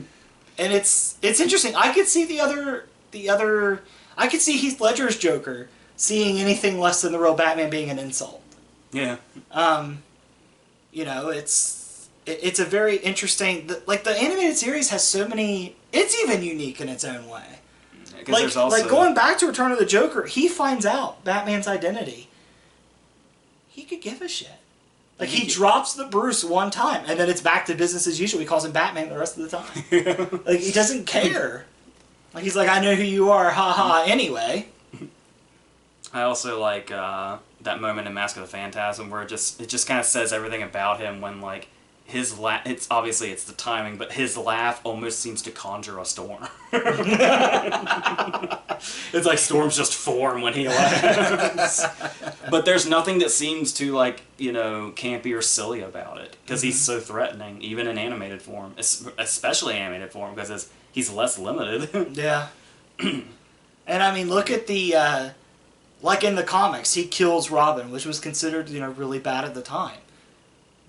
And it's interesting. I could see the other I could see Heath Ledger's Joker seeing anything less than the real Batman being an insult. Yeah. You know, it's a very interesting... Like, the animated series has so many... It's even unique in its own way. Like going back to Return of the Joker, he finds out Batman's identity. He could give a shit. Like, he drops the Bruce one time, and then it's back to business as usual. He calls him Batman the rest of the time. Like, he doesn't care. Like, he's like, I know who you are, ha-ha, anyway. I also like that moment in Mask of the Phantasm where it just kind of says everything about him when, like, his laugh, it's the timing, but his laugh almost seems to conjure a storm. It's like storms just form when he laughs. But there's nothing that seems to, like, you know, campy or silly about it, because he's so threatening, even in animated form, especially animated form, because he's less limited. Yeah. And I mean, look at the, like in the comics, he kills Robin, which was considered, you know, really bad at the time.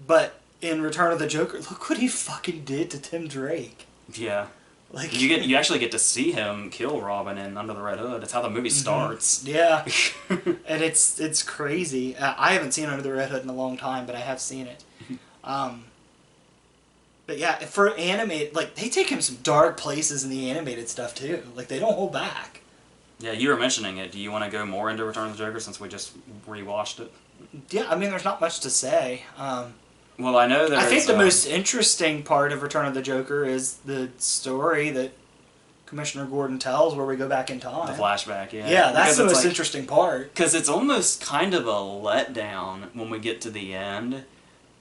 But in Return of the Joker, look what he fucking did to Tim Drake. Yeah. Like you actually get to see him kill Robin in Under the Red Hood. That's how the movie starts. Yeah. And it's crazy. I haven't seen Under the Red Hood in a long time, but I have seen it. But yeah, for animated, like, they take him some dark places in the animated stuff, too. Like, they don't hold back. Yeah, you were mentioning it. Do you want to go more into Return of the Joker since we just rewatched it? Yeah, I mean, there's not much to say. Well, I know I think the most interesting part of Return of the Joker is the story that Commissioner Gordon tells where we go back in time. The flashback, yeah. Yeah, that's the most interesting part. Because it's almost kind of a letdown when we get to the end.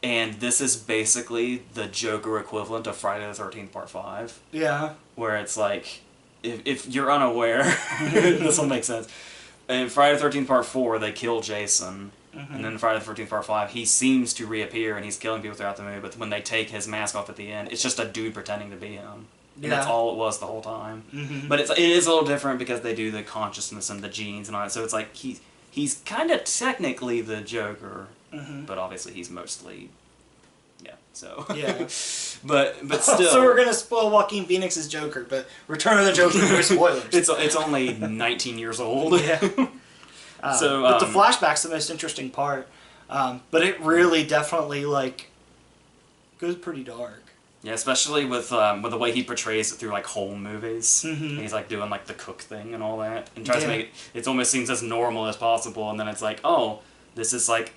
And this is basically the Joker equivalent of Friday the 13th Part 5. Yeah. Where it's like, if you're unaware, this will make sense. In Friday the 13th Part 4, they kill Jason. And then Friday the 13th Part 5, he seems to reappear and he's killing people throughout the movie. But when they take his mask off at the end, it's just a dude pretending to be him. And that's all it was the whole time. But it is a little different because they do the consciousness and the genes and all that. So it's like he's kind of technically the Joker. But obviously he's mostly, so. Yeah. but still. So we're gonna spoil Joaquin Phoenix's Joker, but Return of the Joker, no spoilers. It's only 19 years old. Yeah. But the flashback's the most interesting part. But it really definitely, like, goes pretty dark. Yeah, especially with the way he portrays it through, like, home movies. He's, like, doing, like, the cook thing and all that. And tries to make it almost seems as normal as possible. And then it's like, oh, this is, like,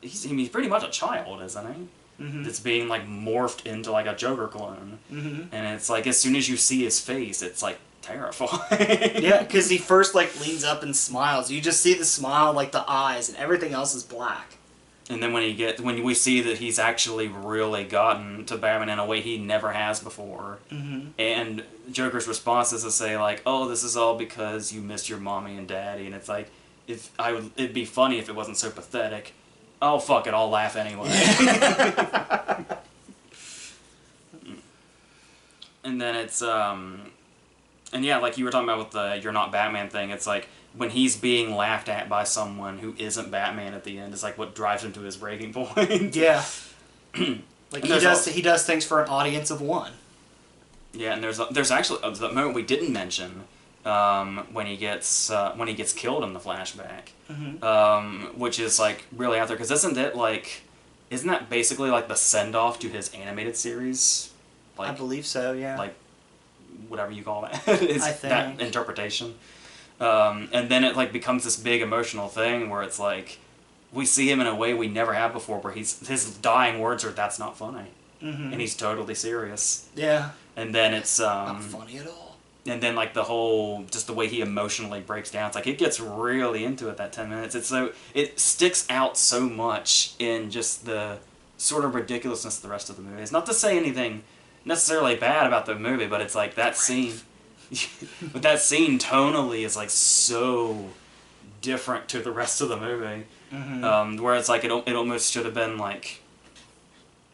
he's pretty much a child, isn't he? That's being, like, morphed into, like, a Joker clone. And it's like, as soon as you see his face, it's, like, terrifying. Yeah, because he first, like, leans up and smiles. You just see the smile, like, the eyes, and everything else is black. And then when we see that he's actually really gotten to Batman in a way he never has before, and Joker's response is to say, like, oh, this is all because you missed your mommy and daddy, and it's like, it'd be funny if it wasn't so pathetic. Oh, fuck it, I'll laugh anyway. And then it's, And yeah, like you were talking about with the "you're not Batman" thing, it's like when he's being laughed at by someone who isn't Batman at the end is like what drives him to his breaking point. Yeah. Like And he does things for an audience of one. Yeah, and there's actually the moment we didn't mention when he gets killed in the flashback, which is like really out there because isn't that basically like the send off to his animated series? Like, I believe so. Yeah. Like whatever you call that, is I think that interpretation. And then it like becomes this big emotional thing where it's like we see him in a way we never have before, where his dying words are "That's not funny," and he's totally serious. Yeah. And then it's not funny at all. And then like the whole just the way he emotionally breaks down, it's like it gets really into it that 10 minutes. It sticks out so much in just the sort of ridiculousness of the rest of the movie. It's not to say anything necessarily bad about the movie, but it's like that scene. But that scene tonally is like so different to the rest of the movie, where it's like it almost should have been like.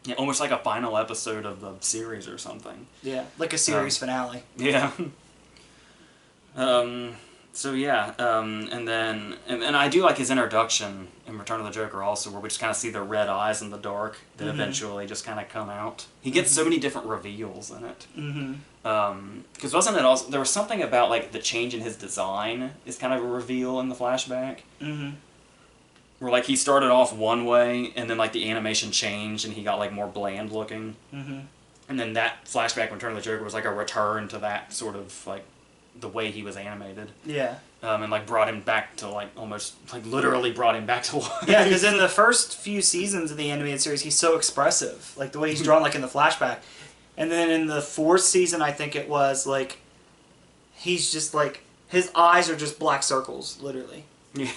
Yeah, almost like a final episode of the series or something. Yeah, like a series finale. Yeah. So yeah, and then and I do like his introduction in Return of the Joker also, where we just kind of see the red eyes in the dark that eventually just kind of come out. He gets so many different reveals in it. Because wasn't it also there was something about like the change in his design is kind of a reveal in the flashback. Where like he started off one way and then like the animation changed and he got like more bland looking. And then that flashback in Return of the Joker was like a return to that sort of like the way he was animated. Yeah. And like brought him back to like almost like literally brought him back to life. Yeah, because in the first few seasons of the animated series, he's so expressive, like the way he's drawn, like in the flashback, and then in the fourth season, I think it was like he's just like his eyes are just black circles, literally.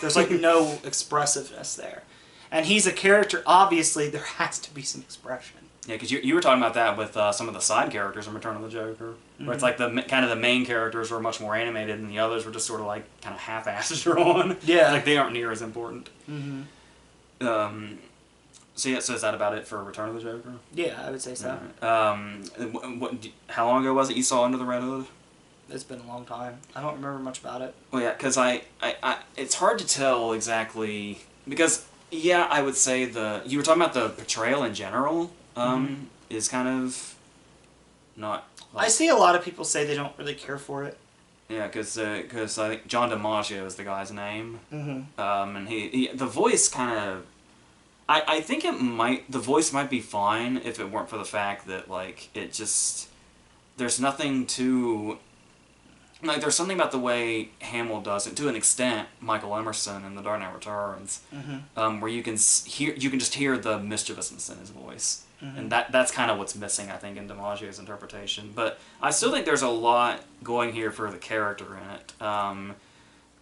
There's like no expressiveness there, and he's a character. Obviously, there has to be some expression. Yeah, because you were talking about that with some of the side characters in Return of the Joker, where it's like the kind of the main characters were much more animated, and the others were just sort of like kind of half-assed drawn. Yeah, like they aren't near as important. So yeah, so is that about it for Return of the Joker? Yeah, I would say so. How long ago was it you saw Under the Red Hood? It's been a long time. I don't remember much about it. Well, yeah, because I it's hard to tell exactly because yeah, I would say you were talking about the portrayal in general. Is kind of not. Like, I see a lot of people say they don't really care for it. Yeah, because I think John DiMaggio is the guy's name. And he the voice kind of. I think the voice might be fine if it weren't for the fact that like it just there's nothing to. Like there's something about the way Hamill does it to an extent. Michael Emerson in The Dark Knight Returns, where you can just hear the mischievousness in his voice. And that's kind of what's missing, I think, in DiMaggio's interpretation. But I still think there's a lot going here for the character in it.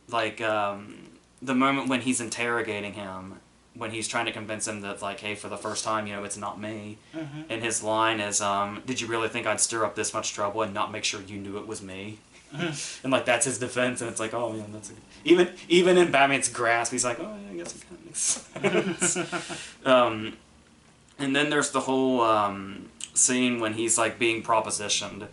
The moment when he's interrogating him, when he's trying to convince him that, like, hey, for the first time, it's not me. And his line is, did you really think I'd stir up this much trouble and not make sure you knew it was me? And, like, that's his defense, and it's like, oh, man, that's... Even in Batman's grasp, he's like, oh, yeah, I guess it kind of makes sense. And then there's the whole scene when he's, like, being propositioned,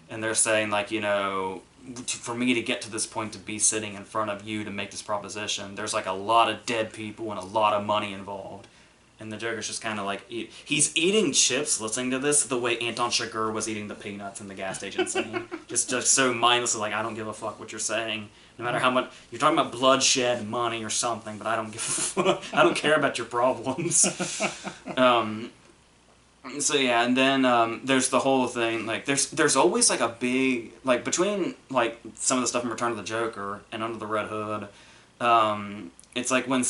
and they're saying, like, for me to get to this point to be sitting in front of you to make this proposition, there's, like, a lot of dead people and a lot of money involved. And the Joker's just kind of, like, he's eating chips listening to this the way Anton Chigurh was eating the peanuts in the gas station scene. just so mindlessly, like, I don't give a fuck what you're saying. No matter how much you're talking about bloodshed and money or something, but I don't give a fuck. I don't care about your problems. So yeah, and then there's the whole thing. Like there's always like a big like between like some of the stuff in Return of the Joker and Under the Red Hood. It's like when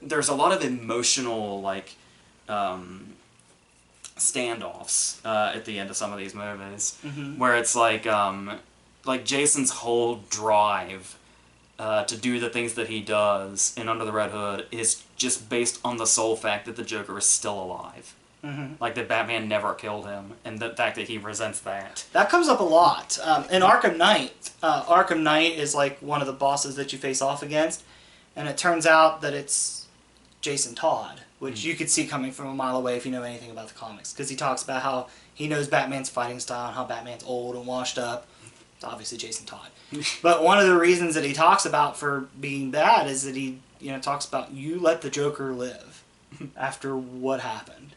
there's a lot of emotional like standoffs at the end of some of these movies, where it's like Jason's whole drive to do the things that he does in Under the Red Hood is just based on the sole fact that the Joker is still alive. Like that Batman never killed him, and the fact that he resents that. That comes up a lot. In Arkham Knight is like one of the bosses that you face off against, and it turns out that it's Jason Todd, which you could see coming from a mile away if you know anything about the comics, because he talks about how he knows Batman's fighting style and how Batman's old and washed up. It's obviously Jason Todd. But one of the reasons that he talks about for being bad is that he, talks about you let the Joker live after what happened.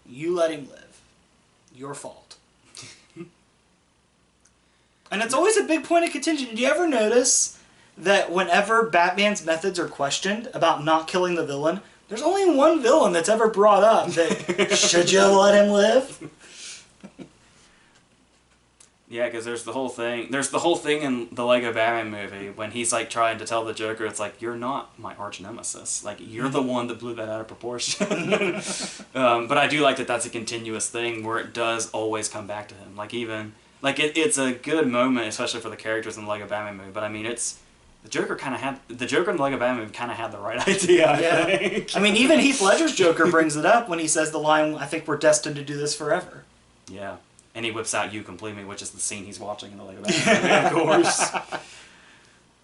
You let him live. Your fault. And it's always a big point of contention. Did you ever notice that whenever Batman's methods are questioned about not killing the villain, there's only one villain that's ever brought up that, should you let him live? Yeah, because there's the whole thing in the Lego Batman movie when he's like trying to tell the Joker, it's like, you're not my arch nemesis. Like, you're the one that blew that out of proportion. But I do like that that's a continuous thing where it does always come back to him. Like, even, like, it's a good moment, especially for the characters in the Lego Batman movie. But I mean, the Joker in the Lego Batman movie kind of had the right idea, I think. I mean, even Heath Ledger's Joker brings it up when he says the line, I think we're destined to do this forever. Yeah. And he whips out You Complete Me, which is the scene he's watching in the Lego Batman movie, of course.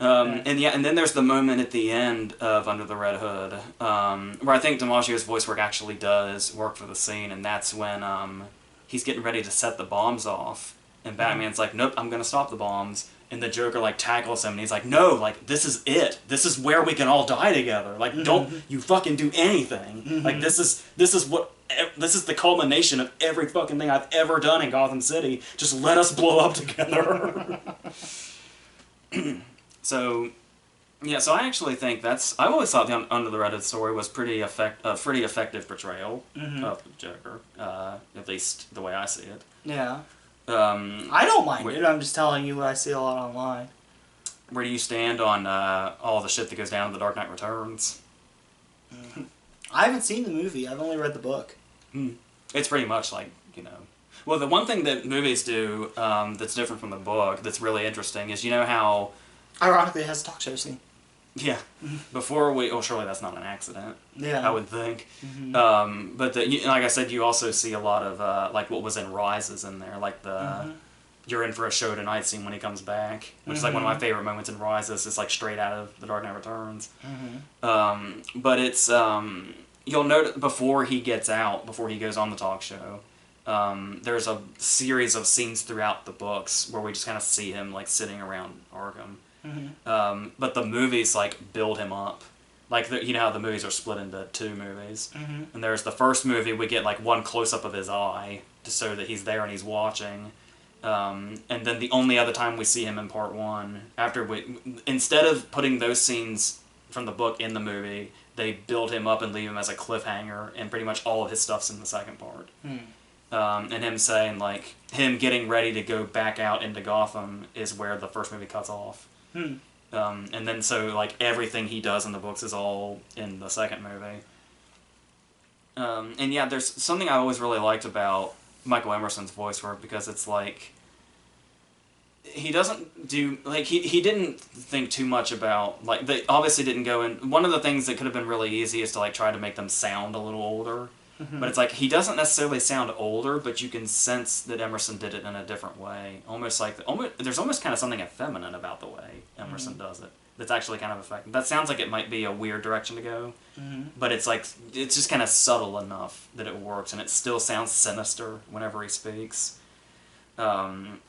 And then there's the moment at the end of Under the Red Hood, where I think DiMaggio's voice work actually does work for the scene, and that's when he's getting ready to set the bombs off, and Batman's like, nope, I'm gonna stop the bombs, and the Joker like tackles him, and he's like, no, like, this is it. This is where we can all die together. Like, don't you fucking do anything. Like, this is the culmination of every fucking thing I've ever done in Gotham City. Just let us blow up together. So I actually think I've always thought the Under the Red Hood story was pretty effective portrayal of the Joker, at least the way I see it. Yeah. I don't mind it. I'm just telling you what I see a lot online. Where do you stand on all the shit that goes down in The Dark Knight Returns? I haven't seen the movie. I've only read the book. It's pretty much like, Well, the one thing that movies do that's different from the book that's really interesting is, how... Ironically, it has a talk show scene. Yeah. Surely that's not an accident. Yeah. I would think. But like I said, you also see a lot of, like what was in Rises in there, like the... You're in for a show tonight scene when he comes back, which is like one of my favorite moments in Rises. It's like straight out of The Dark Knight Returns. But it's, you'll note before he gets out, before he goes on the talk show, there's a series of scenes throughout the books where we just kind of see him like sitting around Arkham. But the movies like build him up. Like, how the movies are split into two movies. And there's the first movie, we get like one close-up of his eye to show that he's there and he's watching. And then the only other time we see him in part one, instead of putting those scenes from the book in the movie, they build him up and leave him as a cliffhanger, and pretty much all of his stuff's in the second part. And him saying, like, him getting ready to go back out into Gotham is where the first movie cuts off. And then so, like, everything he does in the books is all in the second movie. And yeah, there's something I always really liked about Michael Emerson's voice work, because it's like he doesn't do like he didn't think too much about, like, they obviously didn't go in. One of the things that could have been really easy is to like try to make them sound a little older, but it's like he doesn't necessarily sound older, but you can sense that Emerson did it in a different way, there's almost kind of something effeminate about the way Emerson does it that's actually kind of effective. That sounds like it might be a weird direction to go, but it's like, it's just kind of subtle enough that it works, and it still sounds sinister whenever he speaks. And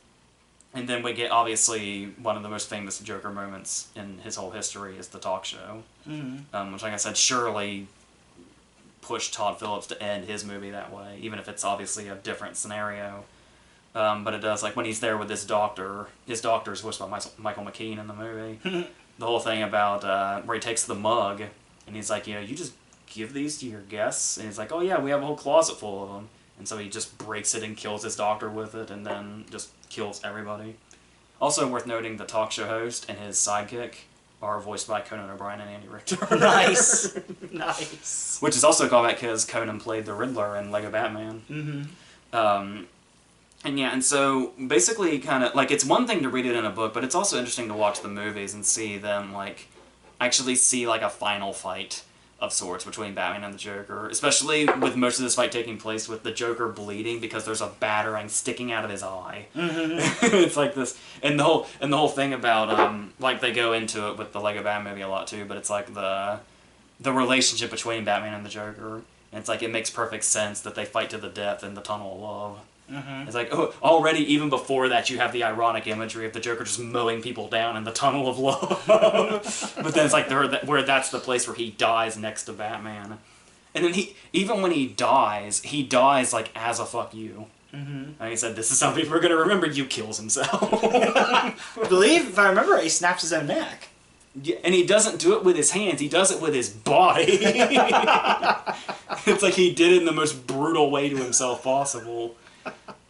then we get, obviously, one of the most famous Joker moments in his whole history is the talk show, which, like I said, surely pushed Todd Phillips to end his movie that way, even if it's obviously a different scenario. But it does, like, when he's there with his doctor's voiced by Michael McKean in the movie. The whole thing about where he takes the mug, and he's like, you just give these to your guests? And he's like, oh yeah, we have a whole closet full of them. And so he just breaks it and kills his doctor with it, and then just kills everybody. Also worth noting, the talk show host and his sidekick are voiced by Conan O'Brien and Andy Richter. Nice. Nice. Which is also a callback because Conan played the Riddler in Lego Batman. And yeah, and so basically kind of, like, it's one thing to read it in a book, but it's also interesting to watch the movies and see them, like, actually see, like, a final fight of sorts between Batman and the Joker, especially with most of this fight taking place with the Joker bleeding because there's a batarang sticking out of his eye. It's like this, and the whole thing about, like, they go into it with the Lego Batman movie a lot too, but it's like the relationship between Batman and the Joker, and it's like, it makes perfect sense that they fight to the death in the Tunnel of Love. It's like, oh, already even before that you have the ironic imagery of the Joker just mowing people down in the tunnel of love. But then it's like where that's the place where he dies next to Batman. And then even when he dies like as a fuck you. Like I said, this is how people are going to remember you, kills himself. I believe, if I remember right, he snaps his own neck. Yeah, and he doesn't do it with his hands, he does it with his body. It's like he did it in the most brutal way to himself possible.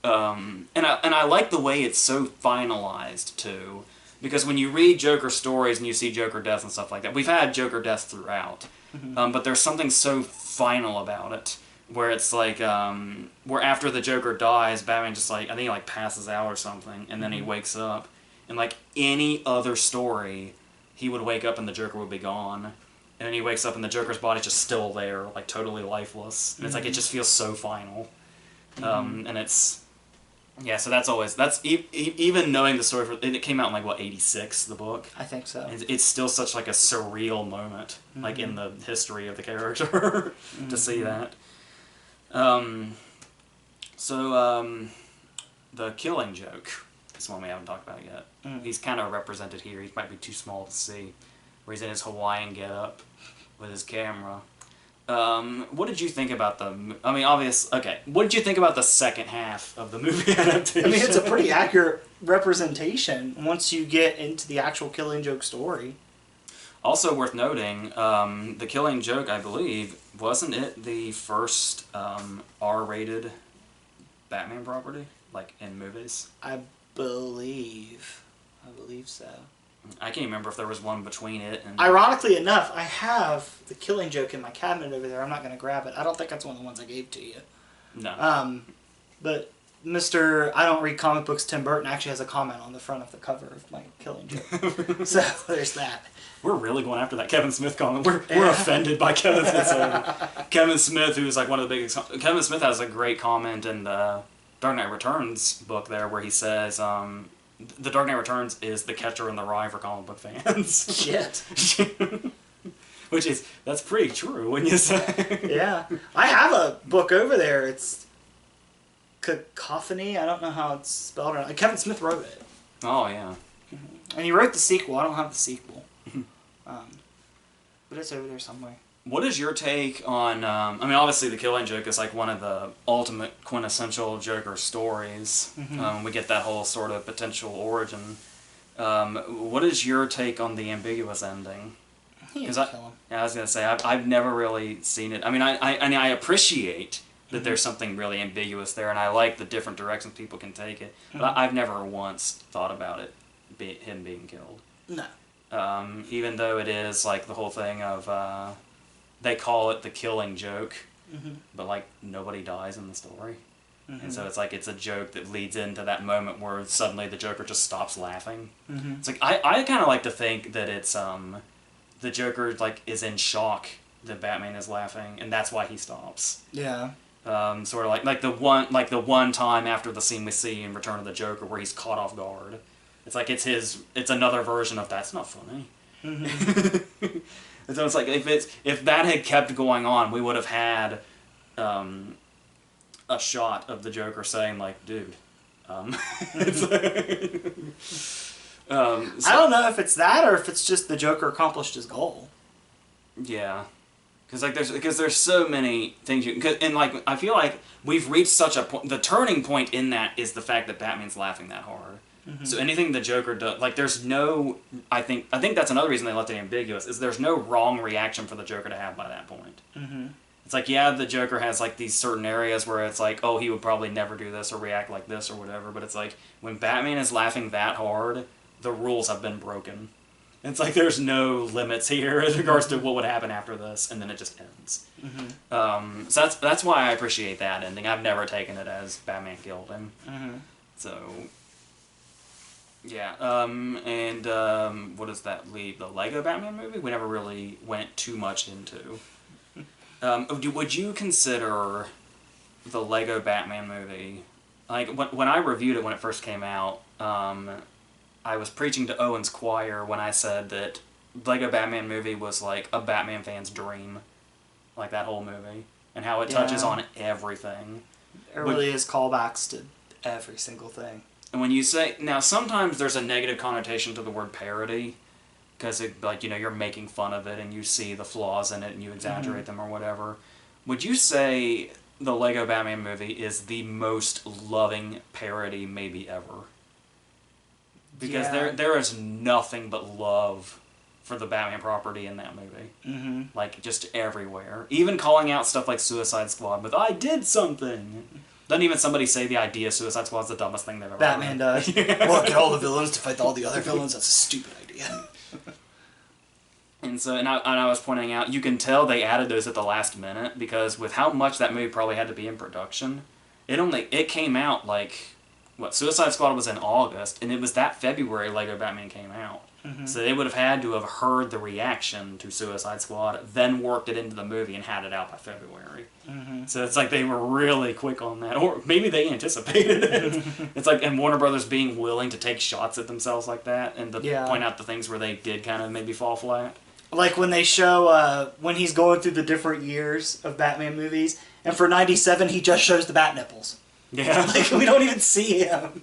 And I like the way it's so finalized, too. Because when you read Joker stories and you see Joker deaths and stuff like that, we've had Joker deaths throughout. But there's something so final about it. Where it's like, where after the Joker dies, Batman just like, I think he like passes out or something, and then he wakes up. And like any other story, he would wake up and the Joker would be gone. And then he wakes up and the Joker's body's just still there, like totally lifeless. And it's like, it just feels so final. And it's, yeah, so that's even knowing the story, it came out in like, what, 86, the book? I think so. It's still such like a surreal moment, like in the history of the character, to see that. The Killing Joke is one we haven't talked about yet. He's kind of represented here. He might be too small to see. Where he's in his Hawaiian getup with his camera. What did you think about what did you think about the second half of the movie adaptation? I mean, it's a pretty accurate representation once you get into the actual Killing Joke story. Also worth noting, The Killing Joke, I believe, wasn't it the first R-rated Batman property, like in movies? I believe so. I can't remember if there was one between it and... Ironically enough, I have The Killing Joke in my cabinet over there. I'm not going to grab it. I don't think that's one of the ones I gave to you. No. But Mr. I don't read comic books, Tim Burton actually has a comment on the front of the cover of my Killing Joke. So there's that. We're really going after that Kevin Smith comment. We're offended by Kevin Smith. Kevin Smith, who's like one of the biggest... Kevin Smith has a great comment in the Dark Knight Returns book there where he says... The Dark Knight Returns is the catcher in the rye for comic book fans. Shit. That's pretty true when you say. Yeah. I have a book over there. It's Cacophony. I don't know how it's spelled. Kevin Smith wrote it. Oh, yeah. And he wrote the sequel. I don't have the sequel. But it's over there somewhere. What is your take on... obviously The Killing Joke is like one of the ultimate quintessential Joker stories. We get that whole sort of potential origin. What is your take on the ambiguous ending? Because I was going to say, I've never really seen it. I mean, I appreciate that there's something really ambiguous there, and I like the different directions people can take it. But I've never once thought about it, him being killed. No. Even though it is like the whole thing of... they call it The Killing Joke, but like nobody dies in the story. And so it's like it's a joke that leads into that moment where suddenly the Joker just stops laughing. It's like I kind of like to think that it's the Joker like is in shock that Batman is laughing, and that's why he stops. Yeah. Sort of like the one time after the scene we see in Return of the Joker where he's caught off guard. It's like it's another version of that's not funny. And so it's like if that had kept going on, we would have had a shot of the Joker saying like, "Dude." It's like, I don't know if it's that or if it's just the Joker accomplished his goal. Yeah, because there's so many things and like I feel like we've reached such a point. The turning point in that is the fact that Batman's laughing that hard. So anything the Joker does, like there's no, I think that's another reason they left it ambiguous, is there's no wrong reaction for the Joker to have by that point. It's like, yeah, the Joker has like these certain areas where it's like, oh, he would probably never do this or react like this or whatever, but it's like, when Batman is laughing that hard, the rules have been broken. It's like there's no limits here in regards to what would happen after this, and then it just ends. So that's why I appreciate that ending. I've never taken it as Batman killed him. So... yeah, what does that leave? The Lego Batman movie? We never really went too much into. Would you consider the Lego Batman movie, like, when I reviewed it when it first came out, I was preaching to Owen's choir when I said that Lego Batman movie was like a Batman fan's dream, like that whole movie, and how it touches on everything. It really is callbacks to every single thing. And when you say... Now, sometimes there's a negative connotation to the word parody, because, like, you know, you're making fun of it, and you see the flaws in it, and you exaggerate them or whatever. Would you say the Lego Batman movie is the most loving parody maybe ever? Because there is nothing but love for the Batman property in that movie. Mm-hmm. Like, just everywhere. Even calling out stuff like Suicide Squad with, I did something! Doesn't even somebody say the idea Suicide Squad's the dumbest thing they've ever Batman heard. does. Well, get all the villains to fight all the other villains? That's a stupid idea. And so, and I was pointing out, you can tell they added those at the last minute, because with how much that movie probably had to be in production, it came out like, Suicide Squad was in August, and it was that February Lego Batman came out. Mm-hmm. So they would have had to have heard the reaction to Suicide Squad, then worked it into the movie and had it out by February. Mm-hmm. So it's like they were really quick on that, or maybe they anticipated it. It's like, and Warner Brothers being willing to take shots at themselves like that, and to point out the things where they did kind of maybe fall flat. Like when they show, when he's going through the different years of Batman movies, and for 97 he just shows the bat nipples. Yeah. Like, we don't even see him.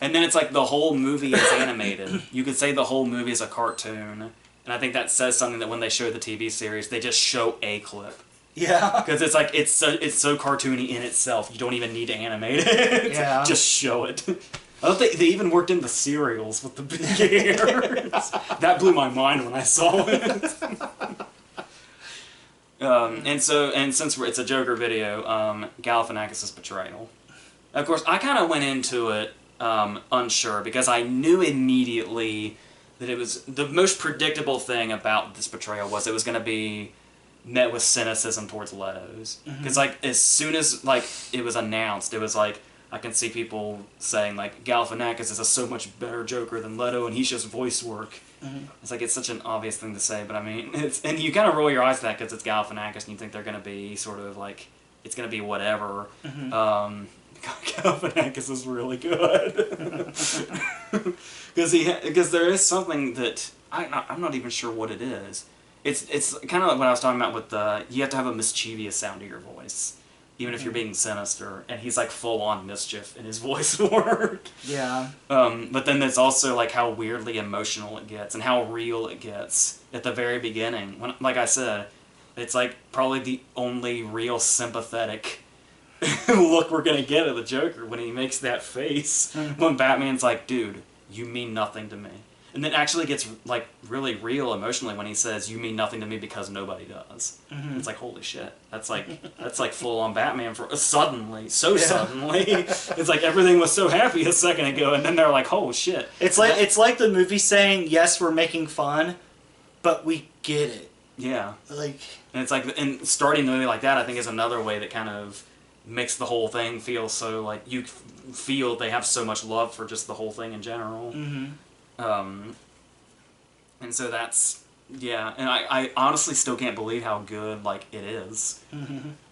And then it's like the whole movie is animated. You could say the whole movie is a cartoon. And I think that says something that when they show the TV series, they just show a clip. Yeah. Because it's like, it's so cartoony in itself, you don't even need to animate it. Yeah. Just show it. I don't think they even worked in the cereals with the big ears. That blew my mind when I saw it. And since it's a Joker video, Galifianakis' portrayal. Of course, I kind of went into it unsure, because I knew immediately that it was the most predictable thing about this portrayal was it was going to be met with cynicism towards Leto's. Because like as soon as like it was announced, it was like I can see people saying like Galifianakis is a so much better Joker than Leto, and he's just voice work. It's like it's such an obvious thing to say, but I mean, and you kind of roll your eyes at that because it's Galifianakis, and you think they're going to be sort of like it's going to be whatever. Galifianakis is really good because there is something that I'm not even sure what it is. It's kind of like what I was talking about with you have to have a mischievous sound to your voice, even if you're being sinister, and he's like full on mischief in his voice work. Yeah. But then there's also like how weirdly emotional it gets and how real it gets at the very beginning. When, like I said, it's like probably the only real sympathetic look we're gonna get at the Joker when he makes that face when Batman's like, dude, you mean nothing to me. And then actually gets like really real emotionally when he says, you mean nothing to me because nobody does. It's like, holy shit. That's like full on Batman for suddenly. It's like everything was so happy a second ago, and then they're like, oh shit. It's like the movie saying, yes, we're making fun, but we get it. Yeah. Like, and it's like, and starting the movie like that, I think, is another way that kind of makes the whole thing feel so like you feel they have so much love for just the whole thing in general. And so that's, yeah, and I honestly still can't believe how good, like, it is.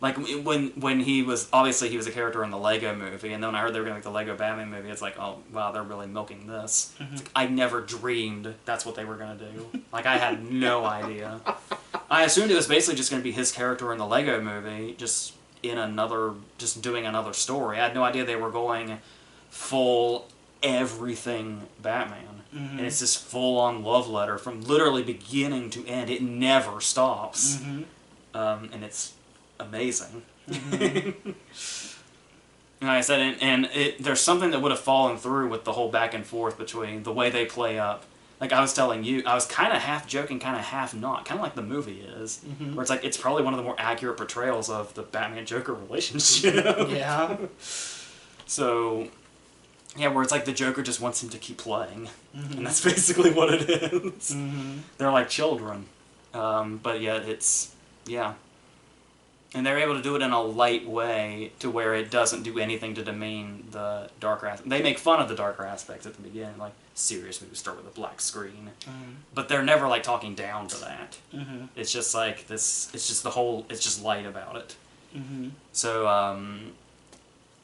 Like, when he was, obviously he was a character in the Lego movie, and then when I heard they were going to make the Lego Batman movie, it's like, oh, wow, they're really milking this. It's like, I never dreamed that's what they were going to do. Like, I had no idea. I assumed it was basically just going to be his character in the Lego movie, just doing another story. I had no idea they were going full everything Batman. And it's this full-on love letter from literally beginning to end. It never stops. And it's amazing. And like I said, there's something that would have fallen through with the whole back and forth between the way they play up. Like I was telling you, I was kind of half joking, kind of half not. Kind of like the movie is. Where it's like, it's probably one of the more accurate portrayals of the Batman-Joker relationship. Yeah. So, yeah, where it's like the Joker just wants him to keep playing. And that's basically what it is. They're like children. But yet it's, yeah. And they're able to do it in a light way to where it doesn't do anything to demean the darker aspects. They make fun of the darker aspects at the beginning, like serious movies start with a black screen. But they're never like talking down to that. It's just like this, it's just the whole, it's just light about it. So,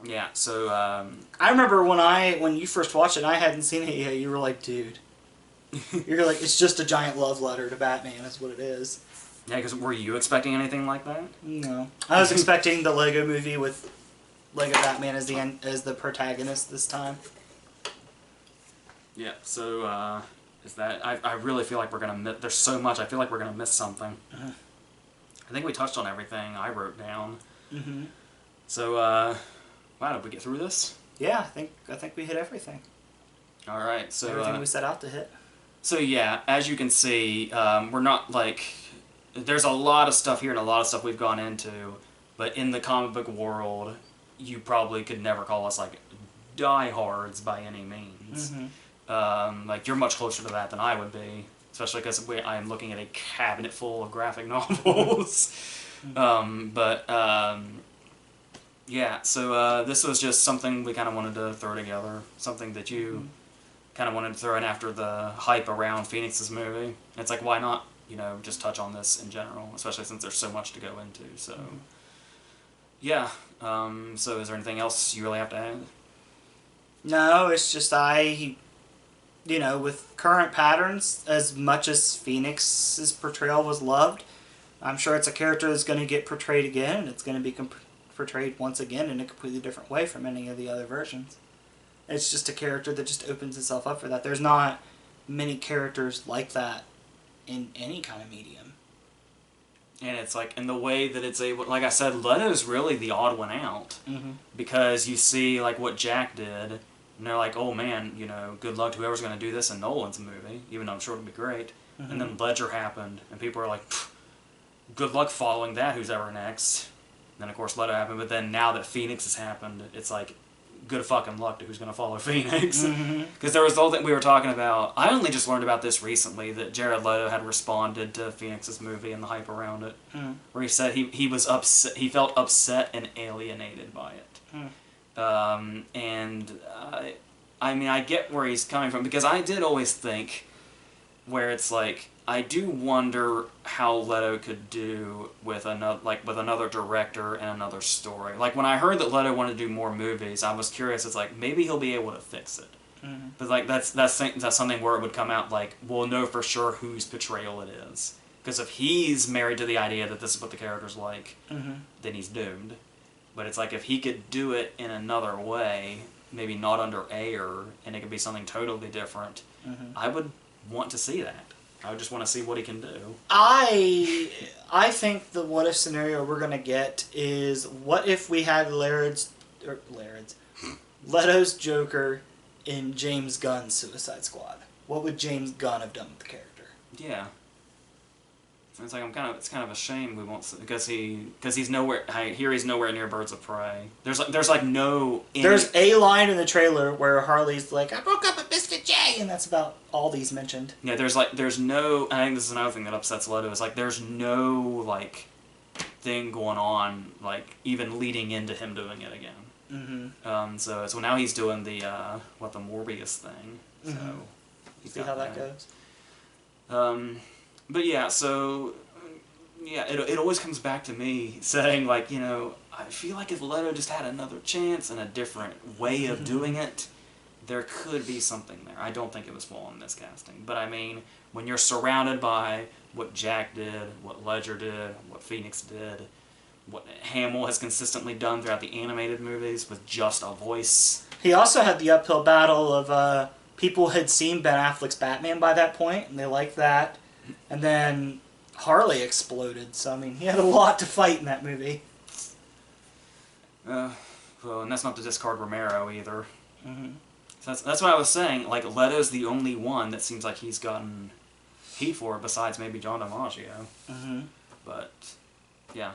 yeah, so, I remember when you first watched it and I hadn't seen it yet, you were like, dude. You're like, it's just a giant love letter to Batman is what it is. Yeah, because were you expecting anything like that? No. I was expecting the Lego movie with Lego Batman as the protagonist this time. Yeah. So is that? I really feel like we're gonna miss. There's so much. I feel like we're gonna miss something. I think we touched on everything I wrote down. So wow, did we get through this? Yeah, I think we hit everything. All right. So everything we set out to hit. So yeah, as you can see, we're not like, there's a lot of stuff here and a lot of stuff we've gone into, but in the comic book world, you probably could never call us like diehards by any means. Like you're much closer to that than I would be, especially because I'm looking at a cabinet full of graphic novels. Yeah, so this was just something we kind of wanted to throw together, something that you kind of wanted to throw in after the hype around Phoenix's movie. It's like, why not, you know, just touch on this in general, especially since there's so much to go into. So, yeah. So is there anything else you really have to add? No, it's just you know, with current patterns, as much as Phoenix's portrayal was loved, I'm sure it's a character that's going to get portrayed again, and it's going to be portrayed once again in a completely different way from any of the other versions. It's just a character that just opens itself up for that. There's not many characters like that in any kind of medium. And it's like, in the way that it's able, like I said, Leto's really the odd one out. Because you see, like, what Jack did, and they're like, oh man, you know, good luck to whoever's going to do this in Nolan's movie, even though I'm sure it'll be great. And then Ledger happened, and people are like, good luck following that, who's ever next. Then, of course, Leto happened, but then now that Phoenix has happened, it's like, good fucking luck to who's going to follow Phoenix. Because there was the whole thing we were talking about. I only just learned about this recently, that Jared Leto had responded to Phoenix's movie and the hype around it, where he said he was upset, he felt upset and alienated by it. I mean, I get where he's coming from, because I did always think, where it's like, I do wonder how Leto could do with another director and another story. Like, when I heard that Leto wanted to do more movies, I was curious. It's like, maybe he'll be able to fix it. But like that's something where it would come out like, we'll know for sure whose portrayal it is. Because if he's married to the idea that this is what the character's like, then he's doomed. But it's like, if he could do it in another way, maybe not under Ayer, and it could be something totally different, I would want to see that. I just want to see what he can do. I think the what if scenario we're gonna get is, what if we had Leto's Joker in James Gunn's Suicide Squad? What would James Gunn have done with the character? Yeah. It's like it's kind of a shame we won't, because he's nowhere. I hear he's nowhere near Birds of Prey. There's no. There's a line in the trailer where Harley's like, "I broke up with Mr. J," and that's about all these mentioned. Yeah, there's no. I think this is another thing that upsets Leto, is like, there's no like thing going on, like even leading into him doing it again. So now he's doing the Morbius thing. So see how that goes. But yeah, so yeah, it always comes back to me saying, like, you know, I feel like if Leto just had another chance and a different way of doing it, there could be something there. I don't think it was full on miscasting, but I mean, when you're surrounded by what Jack did, what Ledger did, what Phoenix did, what Hamill has consistently done throughout the animated movies with just a voice. He also had the uphill battle of people had seen Ben Affleck's Batman by that point, and they liked that. And then Harley exploded, so I mean, he had a lot to fight in that movie. Well, and that's not to discard Romero either. So that's what I was saying. Like, Leto's the only one that seems like he's gotten heat for, besides maybe John DiMaggio. But yeah,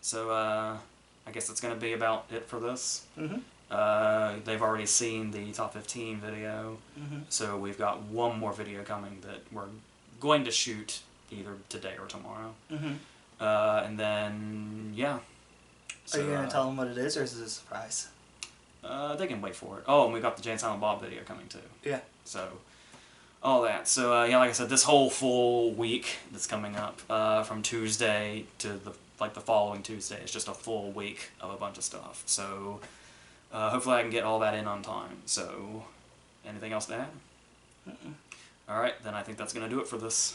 so I guess that's gonna be about it for this. They've already seen the top 15 video, so we've got one more video coming that we're going to shoot either today or tomorrow. And then, yeah. So, are you going to tell them what it is, or is it a surprise? They can wait for it. Oh, and we've got the Jay and Silent Bob video coming too. Yeah. So, all that. So, yeah, like I said, this whole full week that's coming up, from Tuesday to the following Tuesday, is just a full week of a bunch of stuff. So, hopefully I can get all that in on time. So, anything else to add? Alright, then I think that's going to do it for this.